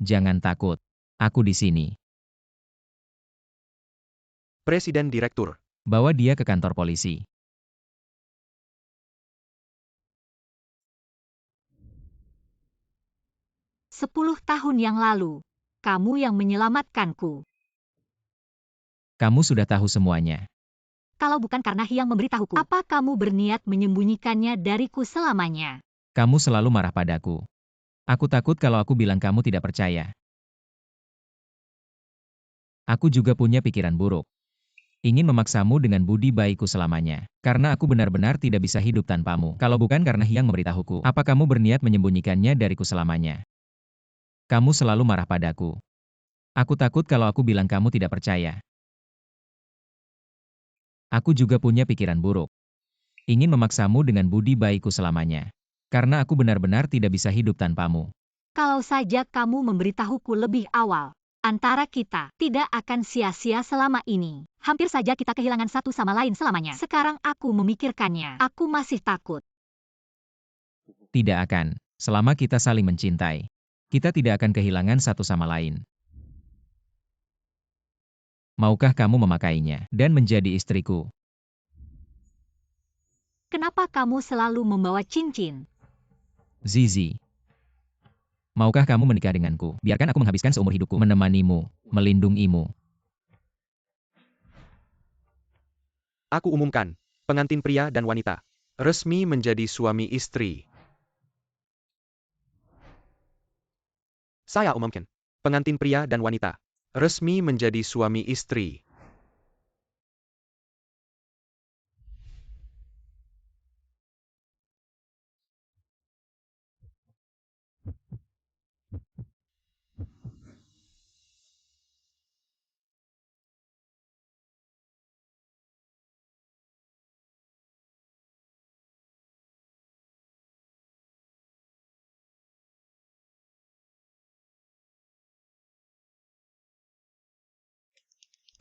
Jangan takut. Aku di sini. Presiden Direktur. Bawa dia ke kantor polisi. Sepuluh tahun yang lalu, kamu yang menyelamatkanku. Kamu sudah tahu semuanya. Kalau bukan karena Hyang memberitahuku, apa kamu berniat menyembunyikannya dariku selamanya? Kamu selalu marah padaku. Aku takut kalau aku bilang kamu tidak percaya. Aku juga punya pikiran buruk. Ingin memaksamu dengan budi baikku selamanya. Karena aku benar-benar tidak bisa hidup tanpamu. Kalau bukan karena Hyang memberitahuku, apa kamu berniat menyembunyikannya dariku selamanya? Kamu selalu marah padaku. Aku takut kalau aku bilang kamu tidak percaya. Aku juga punya pikiran buruk. Ingin memaksamu dengan budi baikku selamanya. Karena aku benar-benar tidak bisa hidup tanpamu. Kalau saja kamu memberitahuku lebih awal, antara kita tidak akan sia-sia selama ini. Hampir saja kita kehilangan satu sama lain selamanya. Sekarang aku memikirkannya. Aku masih takut. Tidak akan. Selama kita saling mencintai, kita tidak akan kehilangan satu sama lain. Maukah kamu memakainya dan menjadi istriku? Kenapa kamu selalu membawa cincin? Zizi. Maukah kamu menikah denganku? Biarkan aku menghabiskan seumur hidupku menemanimu, melindungimu. Aku umumkan, pengantin pria dan wanita resmi menjadi suami istri. Saya umumkan, pengantin pria dan wanita resmi menjadi suami istri.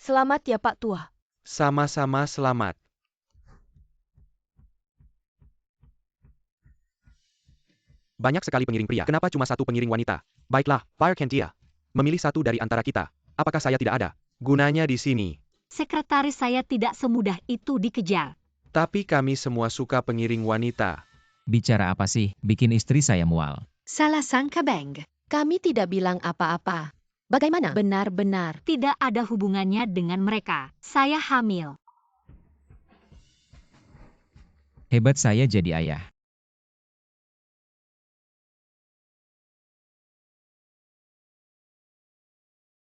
Selamat ya Pak Tua. Sama-sama selamat. Banyak sekali pengiring pria. Kenapa cuma satu pengiring wanita? Baiklah, Fire Kentia. Memilih satu dari antara kita. Apakah saya tidak ada gunanya di sini? Sekretaris saya tidak semudah itu dikejar. Tapi kami semua suka pengiring wanita. Bicara apa sih? Bikin istri saya mual. Salah sangka, Bang. Kami tidak bilang apa-apa. Bagaimana? Benar-benar. Tidak ada hubungannya dengan mereka. Saya hamil. Hebat saya jadi ayah.